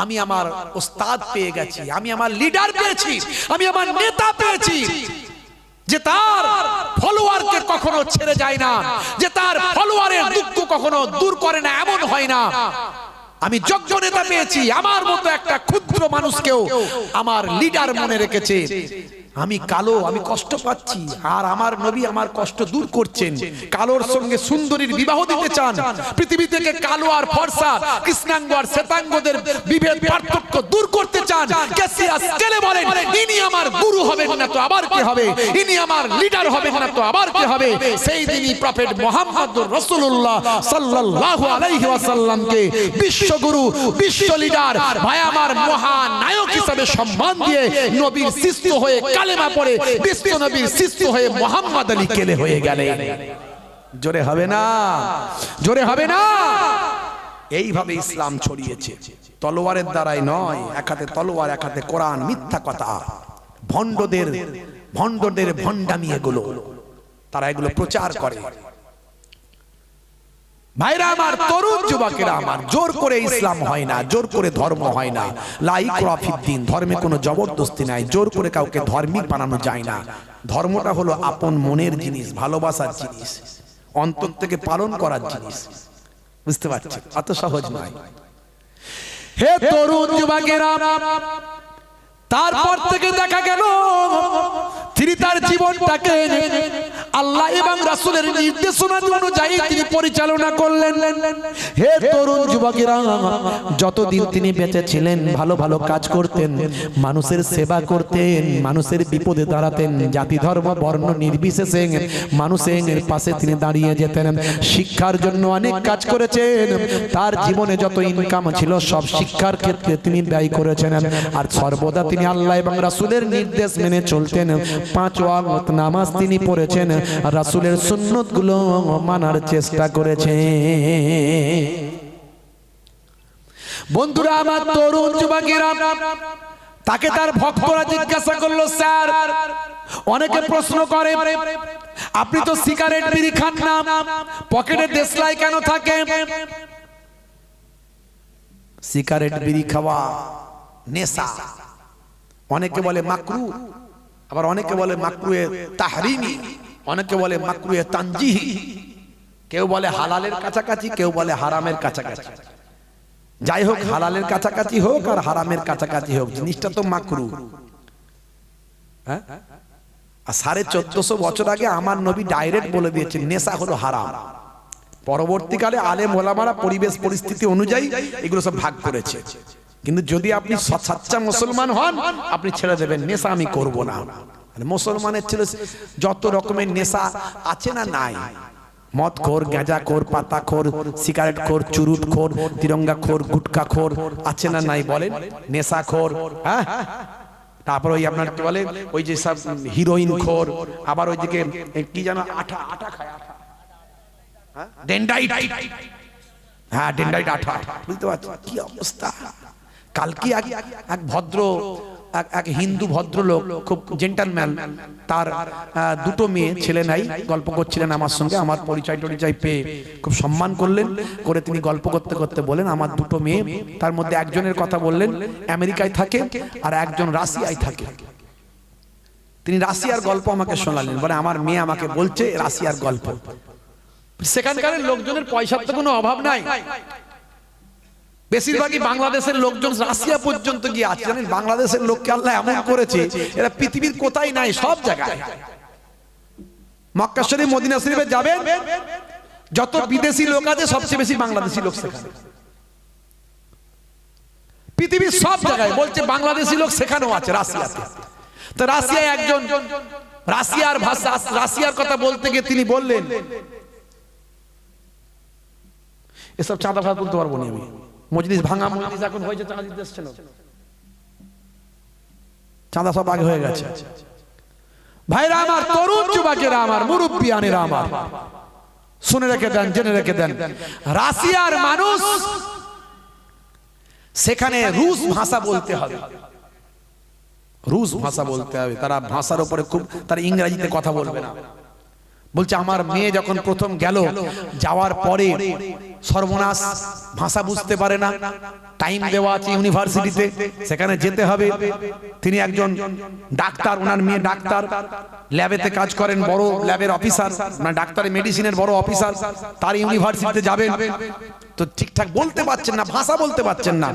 আমি আমার ওস্তাদ পেয়ে গেছি, আমি আমার লিডার পেয়েছি, আমি আমার নেতা পেয়েছি, যে তার ফলোয়ারকে কখনো ছেড়ে যায় না, যে তার ফলোয়ারের দুঃখ কখনো দূর করে না, এমন হয় না। আমি যোগ্য নেতা পেয়েছি, আমার মতো একটা ক্ষুদ্র মানুষকেও আমার লিডার মনে রেখেছে। আমি কালো, আমি কষ্ট পাচ্ছি, আর আমার নবী আমার কষ্ট দূর করছেন। কালোর সঙ্গে সুন্দরীর বিবাহ দিতে চান, পৃথিবী থেকে কালো আর ফর্সা, কৃষ্ণাঙ্গ আর শ্বেতাঙ্গদের বিভেদ পার্থক্য দূর করতে চান। ক্যাসিয়াস ক্লে বলেন, ইনি আমার গুরু হবেন না তো আবার কে হবে, ইনি আমার লিডার হবেন না তো আবার কে হবে। সেই দিনই প্রফেট মুহাম্মদুর রাসূলুল্লাহ সাল্লাল্লাহু আলাইহি ওয়াসাল্লামকে বিশ্বগুরু, বিশ্ব লিডার, ভাই আমার মহান নায়ক হিসেবে সম্মান দিয়ে নবীর শিষ্য হয়ে কালেমা পড়ে বিশ্ব নবীর শিষ্য হয়ে মুহাম্মদ আলী ক্লে হয়ে গেলেন। জোরে হবে না? জোরে হবে না? এইভাবে ইসলাম ছড়িয়েছে, তলোয়ারের দ্বারাই নয়। এক হাতে তলোয়ার, এক হাতে কোরআন। মিথ্যা কথা, ভণ্ডদের ভণ্ডামি এগুলো, তারা এগুলো প্রচার করে। ভাইরা আমার, তরুণ যুবকেরা আমার, জোর করে ইসলাম হয় না, জোর করে ধর্ম হয় না। লা ইকরাহা ফিদ্দিন, ধর্মে কোনো জবরদস্তি নাই, জোর করে কাউকে ধার্মিক বানানো যায় না। ধর্মটা হলো আপন মনের জিনিস, ভালোবাসার জিনিস, অন্তর থেকে পালন করার জিনিস। বুঝতে পারছেন? অত সহজ নয়। হে তরুণ যুবকেরা, তারপর থেকে দেখা গেল তিনি তার জীবনটাকে আল্লাহ এবং রাসূলের নির্দেশনা অনুযায়ী তিনি পরিচালনা করলেন। হে তরুণ যুবকেরা, যতদিন তিনি বেঁচে ছিলেন ভালো ভালো কাজ করতেন, মানুষের সেবা করতেন, মানুষের বিপদে দাঁড়াতেন, জাতি ধর্ম বর্ণ নির্বিশেষে মানুষের পাশে তিনি দাঁড়িয়ে যেতেন। শিক্ষার জন্য অনেক কাজ করেছেন, তার জীবনে যত ইনকাম ছিল সব শিক্ষার ক্ষেত্রে তিনি ব্যয় করেছেন। আর সর্বদা তিনি আল্লাহ এবং রাসূলের নির্দেশ মেনে চলতেন। 5 ওয়াক্ত নামাজ তিনি পড়েছেন, রাসূলের সুন্নতগুলো মানার চেষ্টা করেছেন। বন্ধুরা আমার, তরুণ যুবকেরা, তাকে তার ভক্তরা জিজ্ঞাসা করলো, স্যার, অনেকে প্রশ্ন করে আপনি তো সিগারেট বিড়ি খান না, পকেটে দেশলাই কেন থাকে? সিগারেট বিড়ি খাওয়া নেশা, অনেকে বলে মাকরু, আবার অনেকে বলে মাকরুয়ে তাহরিমি, অনেকে বলে মাকরুয়ে তানজিহি, কেউ বলে হালালের কাছাকাছি, কেউ বলে হারামের কাছাকাছি। যাই হোক, হালালের কাছাকাছি হোক আর হারামের কাছাকাছি হোক, জিনিসটা তো মাকরু। হ্যাঁ, আর 1450 বছর আগে আমার নবী ডাইরেক্ট বলে দিয়েছেন নেশা হলো হারাম। পরবর্তীকালে আলেম ওলামারা পরিবেশ পরিস্থিতি অনুযায়ী এগুলো সব ভাগ করেছে। কিন্তু যদি আপনি সচ্চা মুসলমান হন, আপনি ছেড়ে দেবেন, নেশা আমি করব না। মুসলমানের ছেলে যত রকমের নেশা আছে না নাই, মদ খোর, গাঁজা খোর, পাতা খোর, সিগারেট খোর, চুরুট খোর, তিরঙ্গা খোর, গুটকা খোর আছে না নাই বলেন? নেশা খোর, হ্যাঁ। তারপর ওই আপনার কি বলে, ওই যে সব হিরোইন খোর, আবার ওইদিকে কি জানো আঠা খায়, ডেন্ডাইট, হ্যাঁ ডেন্ডাইট আঠা। বুঝতে পারছো কি অবস্থা? কালকে এক ভদ্র, এক হিন্দু ভদ্রলোক, খুব জেন্টালম্যান, তার 2টো মেয়ে, ছেলে নাই, গল্প করছিলেন আমার সঙ্গে। আমার পরিচয় পেয়ে খুব সম্মান করলেন, করে তিনি গল্প করতে করতে বলেন আমার 2টো মেয়ে, তার মধ্যে একজনের কথা বললেন আমেরিকায় থাকে আর একজন রাশিয়ায় থাকে। তিনি রাশিয়ার গল্প আমাকে শোনালেন, বলে আমার মেয়ে আমাকে বলছে রাশিয়ার গল্প। সেখানকার লোকজনের পয়সার তো কোনো অভাব নাই, বেশিরভাগই বাংলাদেশের লোকজন রাশিয়া পর্যন্ত গিয়ে আছে। জানেন, বাংলাদেশের লোককে আল্লাহ এমন করেছে, এরা পৃথিবীর কোথায় নাই, সব জায়গায়। মক্কা শরীফ, মদিনা শরীফে যাবেন, যত বিদেশি লোক আছে সবচেয়ে বেশি বাংলাদেশি লোক সেখানে। পৃথিবীর সব জায়গায় বলছে বাংলাদেশি লোক সেখানেও আছে, রাশিয়াতে। তো রাশিয়ায় একজন রাশিয়ার ভাষা, রাশিয়ার কথা বলতে গিয়ে তিনি বললেন, এসব চাঁদা ভাত বলতে পারবো না আমি, মজলিস ভাঙা, মজলিস এখন হয়েছে, চাঁদা দিতে এসেছিল, চাঁদা সব আগে হয়ে গেছে। ভাইরা আমার, তরুণ যুবকেরা আমার, মুরব্বিয়ানেরা আমার, শুনে রেখে দেন, জেনে রেখে দেন, রাশিয়ার মানুষ সেখানে রুশ ভাষা বলতে হবে, রুশ ভাষা বলতে হবে। তারা ভাষার উপরে খুব, তারা ইংরেজিতে কথা বলবে না। বলছে আমার মেয়ে যখন প্রথম গেল, যাওয়ার পরে সর্বনাশ, ভাষা বুঝতে পারে না, টাইম দেওয়া আছে ইউনিভার্সিটিতে, সেখানে যেতে হবে। তিনি একজন ডাক্তার, ওনার মেয়ে ডাক্তার, ল্যাবেতে কাজ করেন, বড় ল্যাবের অফিসার, না ডাক্তারের মেডিসিনের বড় অফিসার, তার ইউনিভার্সিটিতে যাবেন। তো ঠিকঠাক বলতে পারছেন না, ভাষা বলতে পারছেন না,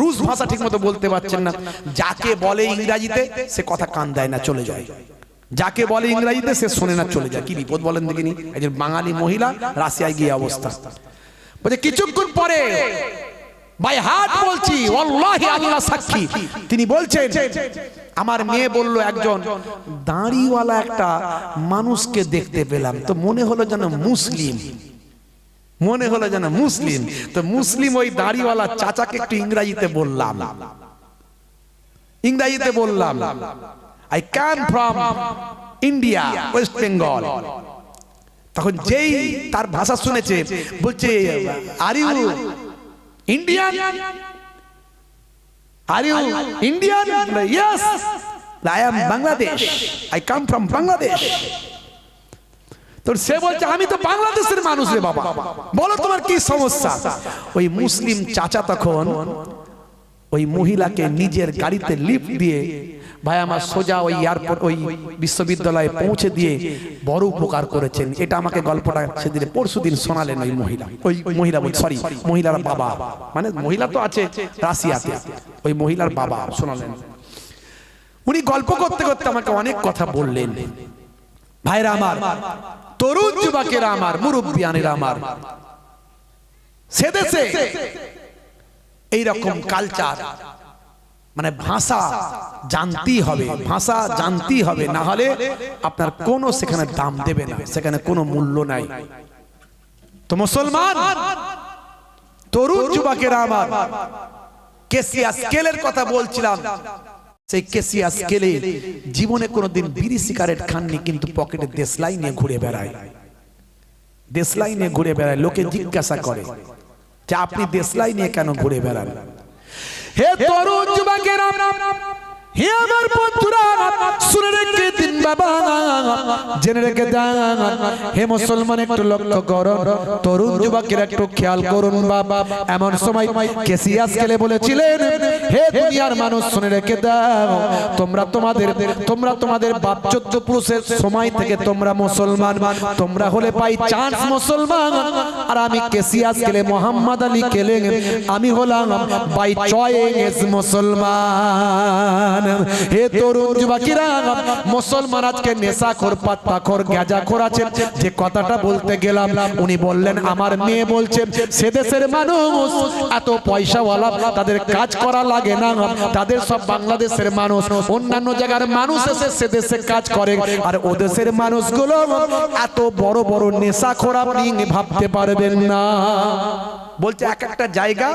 রুশ ভাষা ঠিক মতো বলতে পারছেন না। যাকে বলে ইংরেজিতে সে কথা কান দেয় না, চলে যায়। যাকে বলে ইংরেজিতে সে শোনে না, চলে যায়। কি বিপদ বলেন দেখিনি? একজন বাঙালি মহিলা রাশিয়ায় গিয়ে অবস্থা, বলছে কিছুক্ষণ পরে, বাই হার্ট বলছি, আল্লাহি আল্লাহ সাক্ষী, তিনি বলছেন আমার মেয়ে বলল একজন দাড়িওয়ালা একটা মানুষকে দেখতে পেলাম, তো মনে হলো যেন মুসলিম, মনে হলো যেন মুসলিম। তো মুসলিম ওই দাড়িওয়ালা চাচাকে একটু ইংরেজিতে বললাম, ইংরেজিতে বললাম I come from India, West Bengal. তখন যেই তার ভাষা শুনেছে, বলছে are you Indian, are you Indian? Yes. I am Bangladesh, I come from Bangladesh. তো সে বলছে আমি তো বাংলাদেশের মানুষ রে বাবা, বলো তোমার কি সমস্যা। ওই মুসলিম চাচা তখন ওই মহিলাকে নিজের গাড়িতে লিফট দিয়ে ভাই আমার সোজা ওই এয়ারপোর্ট ওই বিশ্ববিদ্যালয়ে পৌঁছে দিয়ে বড় উপকার করেছেন। এটা আমাকে গল্পটা সেদিন পরশুদিন শোনালেন ওই মহিলা সরি মহিলার বাবা, মানে মহিলা তো আছে রাশিয়াতে, ওই মহিলার বাবা শোনালেন। উনি গল্প করতে করতে আমাকে অনেক কথা বললেন। ভাইরা আমার, তরুণ যুবকেরা আমার, মুরব্বিয়ানেরা আমার, সে দেশে এইরকম কালচার মানে ভাষা জানতেই হবে, ভাষা জানতেই হবে, না হলে আপনার কোনো সেখানে দাম দেবে না, সেখানে কোনো মূল্য নাই। তো মুসলমান তরুণ যুবকেরা আমার, কেসিয়া স্কেলের কথা বলছিলাম। সেই কেসিয়া স্কেলে জীবনে কোনোদিন বিড়ি সিগারেট খাননি, কিন্তু পকেটে দেশলাই নিয়ে ঘুরে বেড়ায়, দেশলাই নিয়ে ঘুরে বেড়ায়। লোকে জিজ্ঞাসা করে যে আপনি দেশলাই নিয়ে কেন ঘুরে বেড়ান? হে তরুণ যুবকেরা, হে আমার বন্ধুরা, শুনে রেখে দিন বাবা, জেনে রেখে দেন। হে মুসলমান একটু লক্ষ্য করুন, তরুণ যুবকেরা একটু খেয়াল করুন বাবা। এমন সময় কেসিয়া স্কেলে বলেছিলেন, হে দুনিয়ার মানুষ শুনে রেখে দাও, তোমরা তোমাদের বাপ চোদ্দ পুরুষের সময় থেকে তোমরা মুসলমান, তোমরা হলে পাই চান্স মুসলমান। আর আমি কেসিয়া স্কেলে মোহাম্মদ আলী কেলে, আমি হলাম বাই চয়েস মুসলমান। হে তরুণ যুবকেরা, মুসলমান আজকে নেশাখোর, পাত্তাখোর, গাঁজাখোর আছে। যে কথাটা বলতে গেলাম, উনি বললেন আমার মেয়ে বলছে সে দেশের মানুষ এত পয়সাওয়ালা, তাদের কাজ করা লাগে না, তাদের সব বাংলাদেশের মানুষ, অন্যান্য জায়গার মানুষ এসে সে দেশে কাজ করে, আর ও দেশের মানুষগুলো এত বড় বড় নেশাখোর, আপনি ভাবতে পারবেন না। বলছে এক একটা জায়গা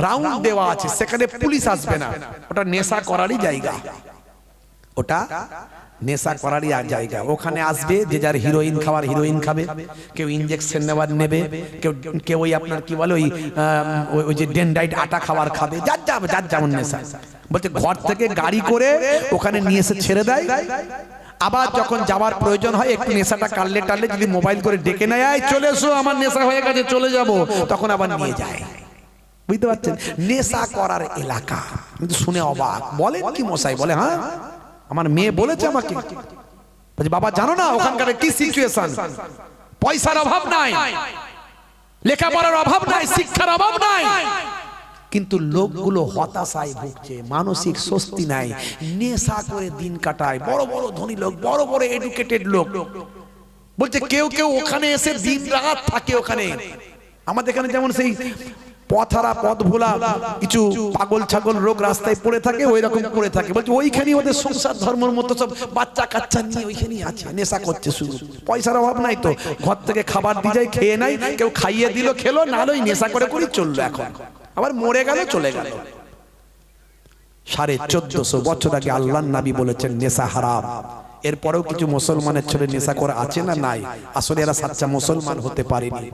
রাউন্ড দেওয়া আছে, সেখানে পুলিশ আসবে না, ওটা নেশা করারই জায়গা, ওটা নেশা করারই জায়গা। ওখানে আসবে যে যার হিরোইন খাওয়ার হিরোইন খাবে, কেউ ইনজেকশন নেওয়ার নেবে, কেউ ওই আপনার কি বলে ওই যে ডেনডাইট আটা খাওয়ার খাবে, যার যেমন নেশা। বলছে ঘর থেকে গাড়ি করে ওখানে নিয়ে এসে ছেড়ে দেয়, আবার যখন যাওয়ার প্রয়োজন হয় একটু নেশাটা কাটলে টাললে যদি মোবাইল করে ডেকে নেয়, চলে এসো আমার নেশা হয়ে গেছে চলে যাব, তখন আবার নিয়ে যায়। বুঝতে পারছেন, নেশা করার এলাকা। কিন্তু শুনে অবাক, বলেন কি মশাই? বলে হ্যাঁ আমার মেয়ে বলেছে আমাকে। বলছে বাবা জানো না ওখানকার কি সিচুয়েশন, পয়সার অভাব নাই, লেখাপড়ার অভাব নাই, শিক্ষার অভাব নাই, কিন্তু লোকগুলো হতাশায় ভুগছে, মানসিক স্বস্তি নাই, নেশা করে দিন কাটায়। বড় বড় ধনী লোক, বড় বড় এডুকেটেড লোক, বলছে কেউ কেউ ওখানে এসে দিন রাত থাকে ওখানে। আমাদের এখানে যেমন সেই পথহারা পথ ভোলা কিছু পাগল ছাগল লোক রাস্তায় পড়ে থাকে, ওই রকম পড়ে থাকে। বলছে ওইখানে ওদের সংসার ধর্মের মতো সব বাচ্চা কাচ্চা নিয়ে ওইখানেই আছে, নেশা করছে শুধু। পয়সার অভাব নাই তো, ঘর থেকে খাবার দিয়ে যায়, খেয়ে নাই, কেউ খাইয়ে দিল খেলো, না হলে নেশা করে করে চললো। এখন আবার মরে গেল, চলে গেল। 1450 বছর আগে আল্লাহর নবী বলেছেন নেশা হারাম। এরপরেও কিছু মুসলমানের ছেলে নেশা করে আছে না নাই? আসলে এরা সাচ্চা মুসলমান হতে পারেনি।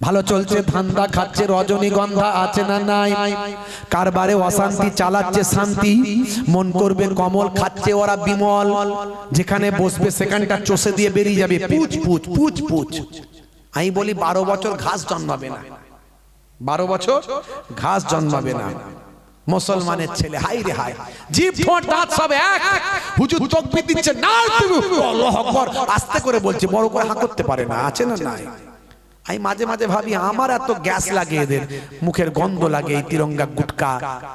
ভালো চলছে, ধান্দা খাচ্ছে, রজনীগন্ধা আছে না নাই? কারবারে অশান্তি, চালাচ্ছে শান্তি, মন করবে কমল, খাচ্ছে ওরা বিমল, যেখানে বসবে সেখানটা চষে দিয়ে বেরিয়ে যাবে, পুচ পুচ পুচ পুচ। আমি বলি 12 বছর ঘাস জন্মাবে না, 12 বছর ঘাস জন্মাবে না। মুসলমানের ছেলে হাই রে হাই, জিভ ঠোঁট দাঁত সব এক, হুজুর তাকবীর দিচ্ছে না, আল্লাহু আকবার আস্তে করে বলছে, বড় করে হাঁ করতে পারে না, আছে না নাই? আমি মাঝে মাঝে ভাবি আমার এত গ্যাস লাগে, এদের মুখের গন্ধ লাগে এই তিরঙ্গা গুটকা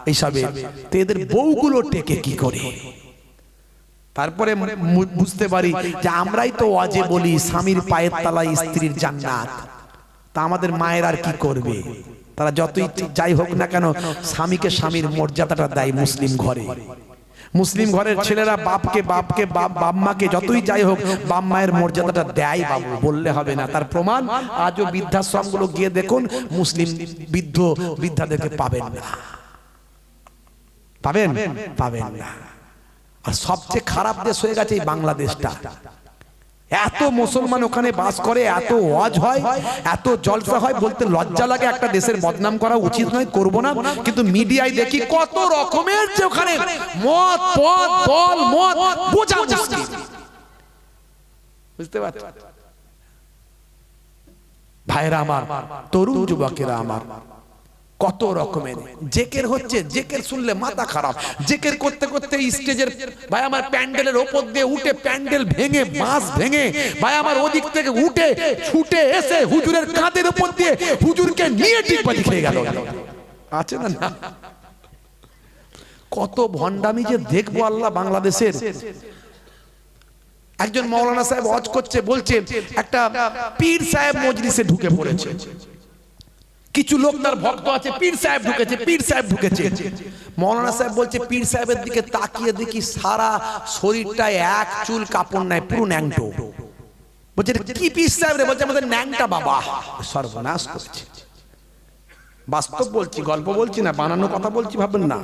এইসবে, তো এদের বউগুলো টেকে কি করে? তারপরে বুঝতে পারি যে আমরাই তো ওয়াজে বলি স্বামীর পায়ের তলায় স্ত্রীর জান্নাত, তা আমাদের মায়ের আর কি করবে? তারা যতই যাই হোক না কেন স্বামীকে স্বামীর মর্যাদাটা দেয় মুসলিম ঘরে। মুসলিম ঘরের ছেলেরা বাপকে বাপ মাকে যতই যাই হোক বাপ মায়ের মর্যাদাটা দেয় বাবু, বললে হবে না। তার প্রমাণ আজও বৃদ্ধাশ্রমগুলো গিয়ে দেখুন, মুসলিম বৃদ্ধাদেরকে পাবেন না, পাবেন না। আর সবচেয়ে খারাপ দেশ হয়ে গেছে এই বাংলাদেশটা। এত মুসলমান ওখানে বাস করে, এত ওয়াজ হয়, এত জলসা হয়, বলতে লজ্জা লাগে। একটা দেশের বদনাম করা উচিত নয়, করব না, কিন্তু মিডিয়ায় দেখি কত রকমের যে ওখানে মদ পদ দল মদ বোঝা মুশকিল, বুঝতে পারছেন ভাইরা আমার, তরুণ যুবকেরা আমার, কত রকমের জেকের হচ্ছে। জেকের শুনলে মাথা খারাপ। জেকের করতে করতে স্টেজের ভাই আমার প্যান্ডেলের ওপর দিয়ে উঠে প্যান্ডেল ভেঙে বাঁশ ভেঙে ভাই আমার ওদিক থেকে উঠে ছুটে এসে হুজুরের কাঁধের উপর দিয়ে হুজুরকে নিয়ে টিকবাজি খেয়ে গেল। আছে না? কত ভণ্ডামি যে দেখবো আল্লাহ বাংলাদেশের। একজন মাওলানা সাহেব ওয়াজ করছে, বলছে একটা পীর সাহেব মজলিসে ঢুকে পড়েছে। কিছু লোক তার ভক্ত আছে, পীর সাহেব ঢুকেছে, পীর সাহেব ঢুকেছে। মাওলানা সাহেব বলছে পীর সাহেবের দিকে তাকিয়ে দেখি সারা শরীরটা এক চুল কাপড় নাই, পুরো ন্যাংটো। বলছে কি পীর সাহেব রে? বলছে আমাদের ন্যাংটা বাবা। সর্বনাশ করেছে। বাস্তব বলছি, গল্প বলছি না, বানানো কথা বলছি, ভাববেন না।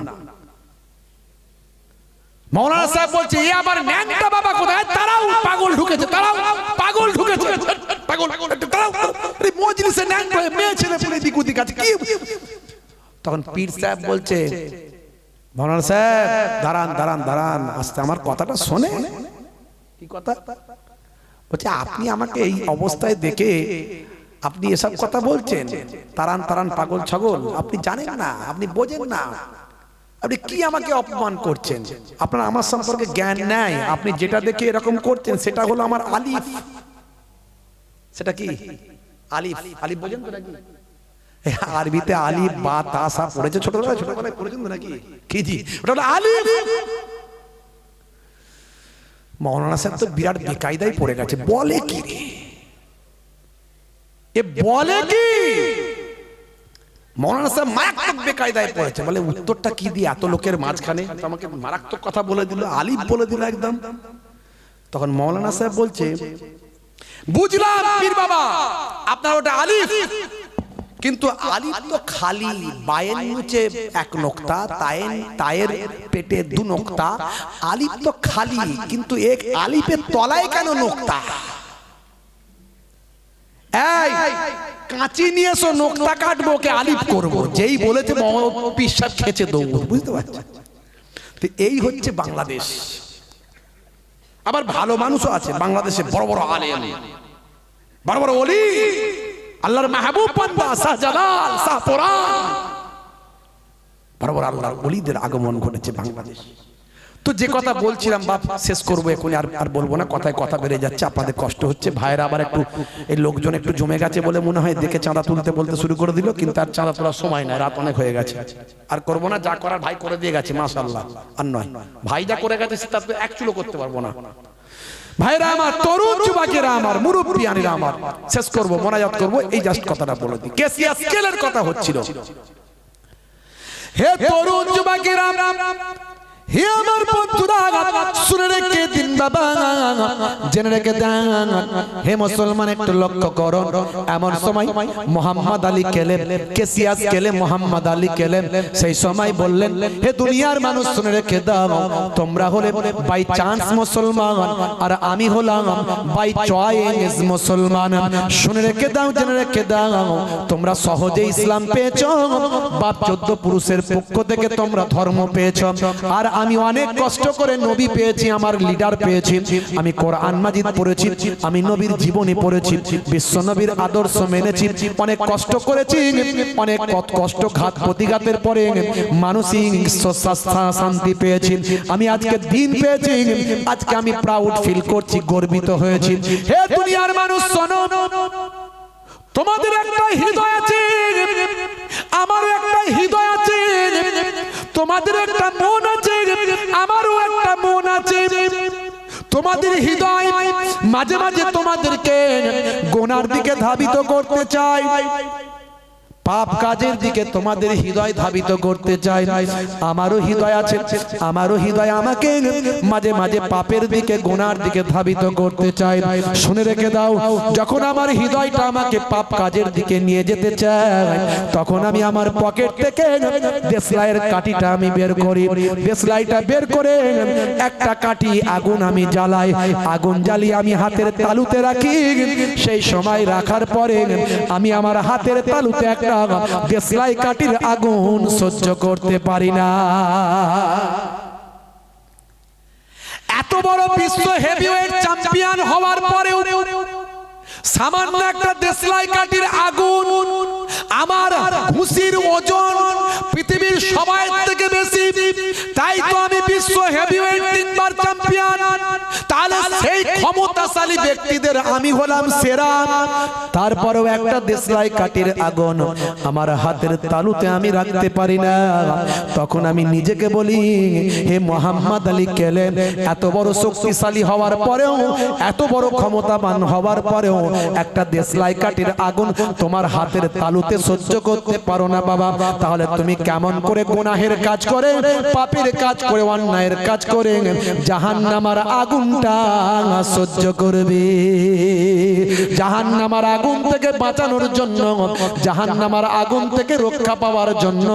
মাওলানা সাহেব বলছে এ আবার ন্যাংটা বাবা কোথায়? তারাও পাগল ঢুকেছে, তারাও পাগল ঢুকেছে, পাগল তারাও মজলিসে ন্যাংটা মেয়ে ছেলে পুরো দিক ওদিক আছে কি। তখন পীর সাহেব বলছে মাওলানা সাহেব দাঁড়ান দাঁড়ান দাঁড়ান, আস্তে আমার কথাটা শোনে। কি কথা? বলছে আপনি আমাকে এই অবস্থায় দেখে আপনি এসব কথা বলছেন, তারান তারান পাগল ছাগল, আপনি জানেন না, আপনি বোঝেন না, আপনি কি আমাকে অপমান করছেন? আপনার আমার সম্পর্কে জ্ঞান নাই। আপনি যেটা দেখে এরকম করছেন সেটা হলো আমার আলিফ। সেটা কি? আলিফ। আলিফ বোঝেন তো নাকি? আরবিতে আলিফ বা তা সা পড়েছে ছোটবেলায়, ছোটবেলায় পড়েছেন তো নাকি? কি জি, ওটা হলো আলিফ। মাওলানা সাহেব তো বিরাট বেকায়দায় পড়ে গেছে। বলে কি রে এ? বলে কি? মাওলানা সাহেব মারাত্মক বেকায়দায় পড়েছে। বলে উত্তরটা কি দিয়ে এত লোকের মাঝখানে আমাকে মারাত্মক কথা বলে দিল, আলিফ বলে দিল একদম। তখন মাওলানা সাহেব বলছে বুঝলাম পীর বাবা আপনার ওটা আলিফ, কিন্তু আলিফ তো খালি, বায়ের নিচে এক নোক্তা, তায়ের পেটে দু নোক্তা। আলিফ তো খালি, কিন্তু এক আলিফের তলায় কেন নোক্তা? এই কাঁচি নিয়ে এসো, নোক্তা কাটবো, কে আলিফ করবো। যেই বলেছে পিসাব খেছে দৌড়, বুঝতে পারছেন? এই হচ্ছে বাংলাদেশ। আবার ভালো মানুষও আছে বাংলাদেশে, বড় বড় আলেম, বড় বড় ওলি, আল্লাহর মাহবুব বান্দা শাহজালাল, শাহপুরান, বড় বড় আল্লাহর ওলিদের আগমন ঘটেছে বাংলাদেশ। তো যে কথা বলছিলাম বাপ, শেষ করবো এখন, আর বলবো না, কথায় কথা বেড়ে যাচ্ছে, আপনাদের কষ্ট হচ্ছে। ভাইরা আবার একটু এই লোকজন একটু জমে গেছে বলে মনে হয় দেখে চাঁদা তুলতে বলতে শুরু করে দিল, কিন্তু আর চাঁদা তোলার সময় নাই, রাত অনেক হয়ে গেছে। আর করবো না, যা করার ভাই করে দিয়ে গেছে, মাশাআল্লাহ। আর নয়, ভাই যা করে গেছে সেটা তো এক চুলো করতে পারবো না। ভাইরা আমার, তরুণ যুবকেরা আমার, মুরব্বিয়ানেরা আমার, শেষ করবো, মোনাজাত করবো, এই জাস্ট কথাটা বলে দিই। কেসিয়া স্কেলের কথা হচ্ছিল। হে তরুণ যুবকেরা, হে আমার বন্ধুরা, শুনে রেখে দিন বাবা, জেনে রেখে দেন। হে মুসলমান, একটু লক্ষ্য করুন। এমন সময় মোহাম্মদ আলী কেলেম, কেসিয়াস কেলেম, মোহাম্মদ আলী কেলেম সেই সময় বললেন, হে দুনিয়ার মানুষ শুনে রেখে দাও, তোমরা হলে বাই চান্স মুসলমান, আর আমি হলাম বাই চয়েস মুসলমান। শুনে রেখে দাও, জেনে রেখে দাও, তোমরা সহজে ইসলাম পেয়েছো, বাপ 14 পুরুষের পক্ষ থেকে তোমরা ধর্ম পেয়েছো, আর আমি অনেক কষ্ট করে নবী পেয়েছি, আমার লিডার পেয়েছি, আমি কোরআন মাজিদ পড়েছি, আমি নবীর জীবনী পড়েছি, বিশ্ব নবীর আদর্শ মেনেছি, অনেক কষ্ট করেছি, অনেক কষ্ট ঘাত প্রতিঘাতের পরে মানসিক শান্তি পেয়েছি, আমি আজকে দিন পেয়েছি, আজকে আমি প্রাউড ফিল করছি, গর্বিত হয়েছি। হে দুনিয়ার মানুষ শোনো, তোমাদের একটা হৃদয় আছে, আমারও একটা হৃদয় আছে, তোমাদের একটা মন আছে, আমারও একটা মন আছে। তোমাদের হৃদয় মাঝে মাঝে তোমাদেরকে গুনার দিকে ধাবিত করতে চায়, পাপ কাজের দিকে তোমাদের হৃদয় ধাবিত করতে চায়। আমারও হৃদয় আছে, আমারও হৃদয় আমাকে মাঝে মাঝে পাপের দিকে গুনার দিকে ধাবিত করতে চায়। শুনে রেখে দাও, যখন আমার হৃদয়টা আমাকে পাপ কাজের দিকে নিয়ে যেতে চায়, তখন আমি আমার পকেট থেকে দেশলাইয়ের কাঠিটা আমি বের করি। দেশলাইটা বের করে একটা কাঠি আগুন আমি জ্বালাই। আগুন জ্বালিয়ে আমি হাতের তালুতে রাখি। সেই সময় রাখার পরে আমি আমার হাতের তালুতে একটা দেশলাই কাঠির আগুন সহ্য করতে পারি না। এত বড় বিশ্ব হেভিওয়েট চ্যাম্পিয়ন হওয়ার পরেও সামান্য একটা দেশলাই কাঠির আগুন, আমার ঘুষির ওজন পৃথিবীর সবার থেকে বেশি, তাই তো আমি বিশ্ব হেভিওয়েট 3 বার চ্যাম্পিয়ন। তাহলে সেই ক্ষমতাশালী ব্যক্তিদের আমি হলাম সেরা। তারপরেও একটা দেশলাই কাঠির আগুন আমার হাতের তালুতে আমি রাখতে পারি না। তখন আমি নিজেকে বলি, হে মোহাম্মদ আলী কেলে, এত বড় শক্তিশালী হওয়ার পরেও, এত বড় ক্ষমতাবান হওয়ার পরেও একটা দেশলাই কাঠির আগুন তোমার হাতের তালুতে সহ্য করতে পারো না বাবা। তাহলে তুমি কেমন করে গুনাহের কাজ করে, পাপের কাজ করে, অন্যায়ের কাজ করে জাহান্নামের আগুনটা সহ্য করবে? জাহান্নামের আগুন থেকে বাঁচানোর জন্য, জাহান্নামের আগুন থেকে রক্ষা পাওয়ার জন্য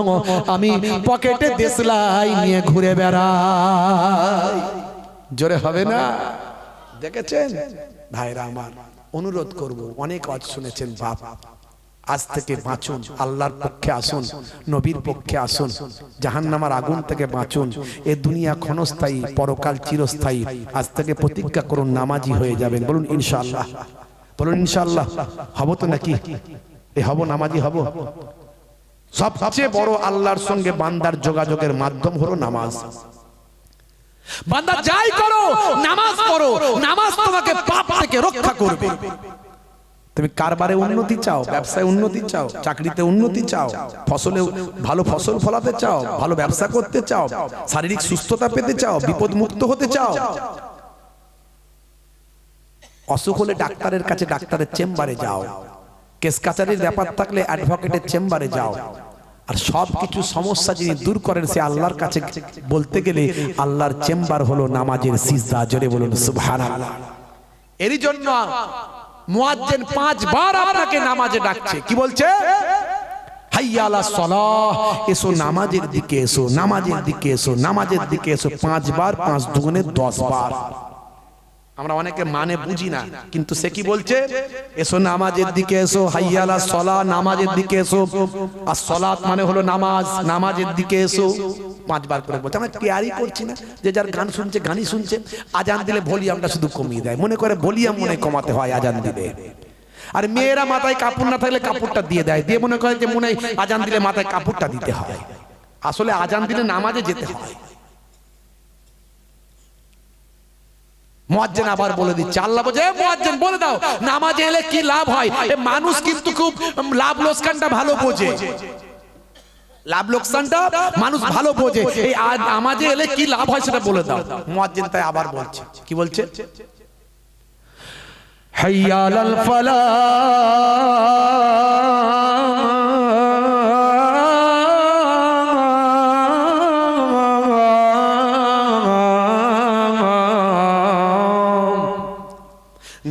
আমি পকেটে দেশলাই নিয়ে ঘুরে বেড়াই। জোরে হবে না? দেখেছেন ভাইরা আমার, অনুরোধ করব, অনেক আওয়াজ শুনেছেন বাপ, আজ থেকে বাঁচুন, আল্লাহর পক্ষে আসুন, নবীর পক্ষে আসুন, জাহান্নামের আগুন থেকে বাঁচুন। এ দুনিয়া ক্ষণস্থায়ী, পরকাল চিরস্থায়ী। আজ থেকে প্রতিজ্ঞা করুন, নামাজি হয়ে যাবেন। বলুন ইনশাআল্লাহ, বলুন ইনশাআল্লাহ। হব তো নাকি? এ হব, নামাজি হব। সবচেয়ে বড় আল্লাহর সঙ্গে বান্দার যোগাযোগের মাধ্যম হলো নামাজ। বান্দা যাই করো, নামাজ পড়ো, নামাজ তোমাকে পাপ থেকে রক্ষা করবে। তুমি কারবারে উন্নতি চাও, ব্যবসায় উন্নতি চাও, চাকরিতে উন্নতি চাও, ফসলে ভালো ফসল ফলাতে চাও, ভালো ব্যবসা করতে চাও, শারীরিক সুস্থতা পেতে চাও, বিপদ মুক্ত হতে চাও, অসুখ হলে ডাক্তারের কাছে, ডাক্তারের চেম্বারে যাও, কেস কাচারির ব্যাপার থাকলে অ্যাডভোকেটের চেম্বারে যাও। আর সব কিছু সমস্যা যিনি দূর করেন সে আল্লাহর কাছে বলতে গেলে আল্লাহর চেম্বার হলো নামাজের সিজদা। জোরে বলুন সুবহানাল্লাহ। এরই জন্য মুয়াজ্জিন 5 বার আপনাকে নামাজে ডাকছে। কি বলছে? হাইয়া আলাস সালাহ, এসো নামাজের দিকে এসো, নামাজের দিকে এসো, নামাজের দিকে এসো। 5 বার, 5 দুগুণে 10 বার। আমরা অনেকে মানে বুঝি না, কিন্তু সে কি বলছে? এসো নামাজের দিকে এসো, হাইয়া আলাস সালাহ, নামাজের দিকে এসো। আর সালাত মানে হলো নামাজ, নামাজের দিকে এসো। 5 বার করে বলছে। আমরা কেয়ারই করছি না, যে যার গান শুনছে গানই শুনছে। আজান দিলে ভলিউমটা শুধু কমিয়ে দেয়, মনে করে ভলিউম মনে কমাতে হয় আজান দিলে। আর মেয়েরা মাথায় কাপড় না থাকলে কাপড়টা দিয়ে দেয়, দিয়ে মনে করে যে মনে আজান দিলে মাথায় কাপড়টা দিতে হয়। আসলে আজান দিলে নামাজে যেতে হয়। মুয়াজ্জিন আবার বলে দিচ্ছে, আল্লাহ বলে, মুয়াজ্জিন বলে দাও নামাজে এলে কি লাভ হয়। মানুষ কিন্তু খুব লাভ লোকসানটা ভালো বোঝে, লাভ লোকসানটা মানুষ ভালো বোঝে। এই নামাজে এলে কি লাভ হয় সেটা বলে দাও। মুয়াজ্জিন তাই আবার বলছে, কি বলছে? হাইয়া আলাল ফালাহ,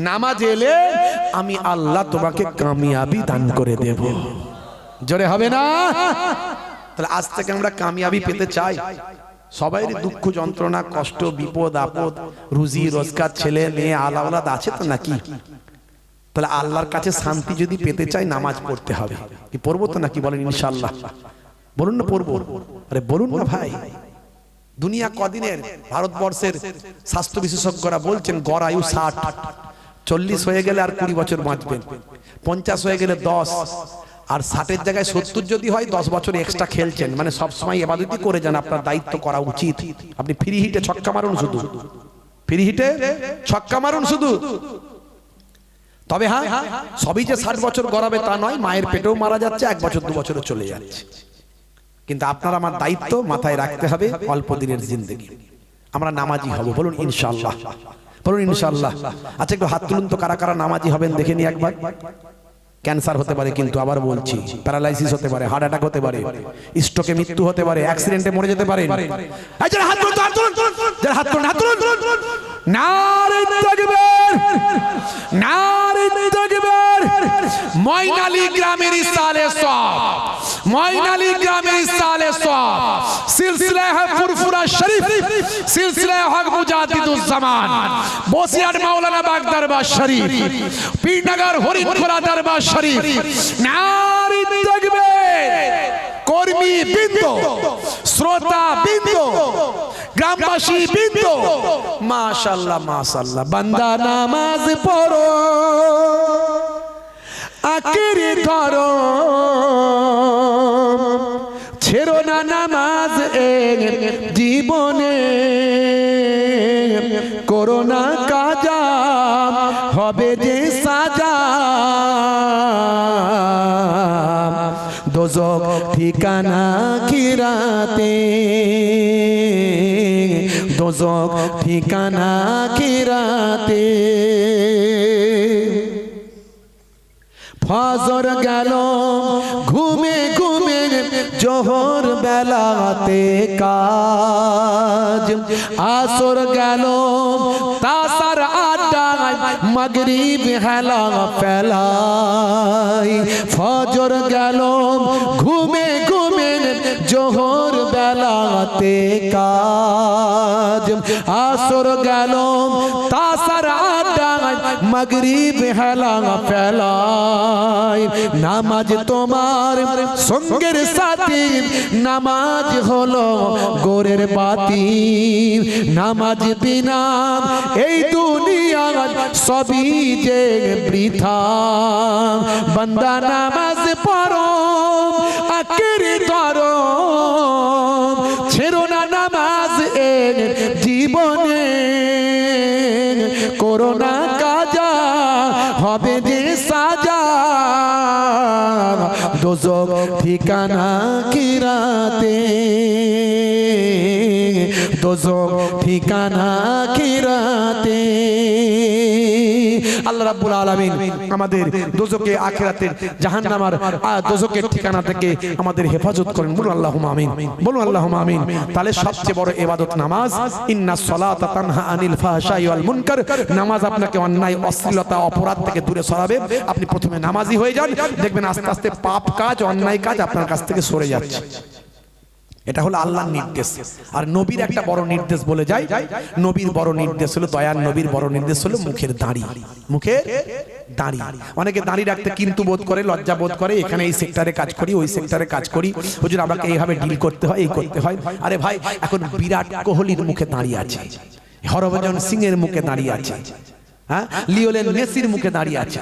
নামাজ এলে আমি আল্লাহ তোমাকে কামিয়াবি দান করে দেব। জোরে হবে না? তাহলে আজ থেকে আমরা কামিয়াবি পেতে চাই। সবাইরই দুঃখ যন্ত্রণা কষ্ট বিপদ আপদ রুজি রোজগার ছেলে মেয়ে আলাওলাদ আছে তো নাকি? তাহলে আল্লাহর কাছে শান্তি যদি পেতে চাই নামাজ পড়তে হবে। কি পড়বো তো নাকি? বলেন ইনশাআল্লাহ। বলুন না পড়বো? আরে বলুন না ভাই। দুনিয়া কদিনের? ভারতবর্ষের স্বাস্থ্য বিশেষজ্ঞরা বলছেন গড় আয়ু 60, 40 হয়ে গেলে আর 20 বছর বাঁচবেন, 50 হয়ে গেলে 10, আর 60-এর জায়গায় 70 যদি হয় 10 বছর এক্সট্রা খেলছেন। মানে সবসময় ইবাদতই করে যান, আপনার দায়িত্ব করা উচিত। আপনি ফ্রি হিটে ছক্কা মারুন, শুধু ফ্রি হিটে ছক্কা মারুন শুধু। তবে হ্যাঁ, সবই যে 60 বছর গড়াবে তা নয়, মায়ের পেটেও মারা যাচ্ছে, 1 বছর 2 বছরও চলে যাচ্ছে। কিন্তু আপনার আমার দায়িত্ব মাথায় রাখতে হবে, অল্প দিনের জিন্দেগি। আমরা নামাজি হব, বলুন ইনশাআল্লাহ, বলুন ইনশাআল্লাহ। আচ্ছা একটু হাত তুলুন তো, কারা কারা নামাজি হবেন দেখে নি একবার। ক্যান্সার হতে পারে, কিন্তু আবার বলছি প্যারালাইসিস হতে পারে, হার্ট অ্যাটাক হতে পারে, স্ট্রোকে মৃত্যু হতে পারে, অ্যাক্সিডেন্টে মরে যেতে পারে। এই যারা হাত তুলুন, হাত তুলুন, যারা হাত তুলুন, হাত তুলুন। নারে তাকবীর, নারে তাকবীর। ময়নালী গ্রামের ইসালে সওয়াব, ময়নালী গ্রামের ইসালে সওয়াব, সিলসিলা ফুরফুরা শরীফ, সিলসিলা হক মুজাদ্দিদুজ জামান, বসিরহাট মাওলানা বাগ দরবার শরীফ, পীরনগর হরিণখোলা দরবার শরীফ। নারে তাকবীর। কর্মী বৃন্দ, শ্রোতা বৃন্দ, গ্রামবাসী বৃন্দ, মাশাআল্লাহ মাশাআল্লাহ। বান্দা নামাজ পড়ো, আঁকড়ে ধরো, ছেড়ো না নামাজ এক জীবনে, করো না কাজা হবে যে সাজা, দোজখ ঠিকানা কিরাতে, দোজখ ঠিকানা কিরাতে। ফজর গেল ঘুমে ঘুমে, জোহর বেলাতে কাজ, আসর গেল তাসার আড্ডায়, মাগরিব হেলা ফেলাই। ফজর গেল ঘুমে ঘুমে, জোহর বেলাতে কাজ, আসর গেল তাসার আড্ডায়, মাগরিব হেলা ফেলাই। নামাজ তোমার সঙ্গের সাথী, নামাজ হলো গোরের বাতি, নামাজ বিনা এই দুনিয়া সবই যে বৃথা। বান্দা নামাজ পড়ো, আঁকড়ে ধরো, ছেড়ো না নামাজ এক জীবনে, করো না কাজা হবে যে সাজা, দোজখ ঠিকানা কিরাতে, দোজখ ঠিকানা কিরাতে। আল্লাহ রাব্বুল আলামিন আমাদের দোজখে আখিরাতের জাহান্নামের দোজখের ঠিকানা থেকে আমাদের হেফাজত করেন। বলুন আল্লাহুম্মা আমিন, বলুন আল্লাহুম্মা আমিন। তাহলে সবচেয়ে বড় ইবাদত নামাজ। ইন্নাস সালাতা তানহা আনিল ফাহশাই ওয়াল মুনকার। নামাজ আপনাকে অন্যায়, অশ্লীলতা, অপরাধ থেকে দূরে সরাবে। আপনি প্রথমে নামাজি হয়ে যান, দেখবেন আস্তে আস্তে পাপ কাজ, অন্যায় কাজ আপনার কাছ থেকে সরে যাচ্ছে। এটা হলো আল্লাহর নির্দেশ। আর নবীর একটা বড় নির্দেশ বলে যায়, নবীর বড় নির্দেশ হলো, দয়ার নবীর বড় নির্দেশ হলো মুখের দাড়ি, মুখের দাড়ি। অনেকে দাড়ি রাখতে কিন্তু বোধ করে, লজ্জা বোধ করে, এখানে এই সেক্টরে কাজ করি, ওই সেক্টরে কাজ করি, হুজুর আমাকে এইভাবে ডিল করতে হয়, এই করতে হয়। আরে ভাই, এখন বিরাট কোহলির মুখে দাঁড়িয়ে আছে, হরভজন সিং এর মুখে দাঁড়িয়ে আছে, হ্যাঁ, লিওনেল মেসির মুখে দাঁড়িয়ে আছে,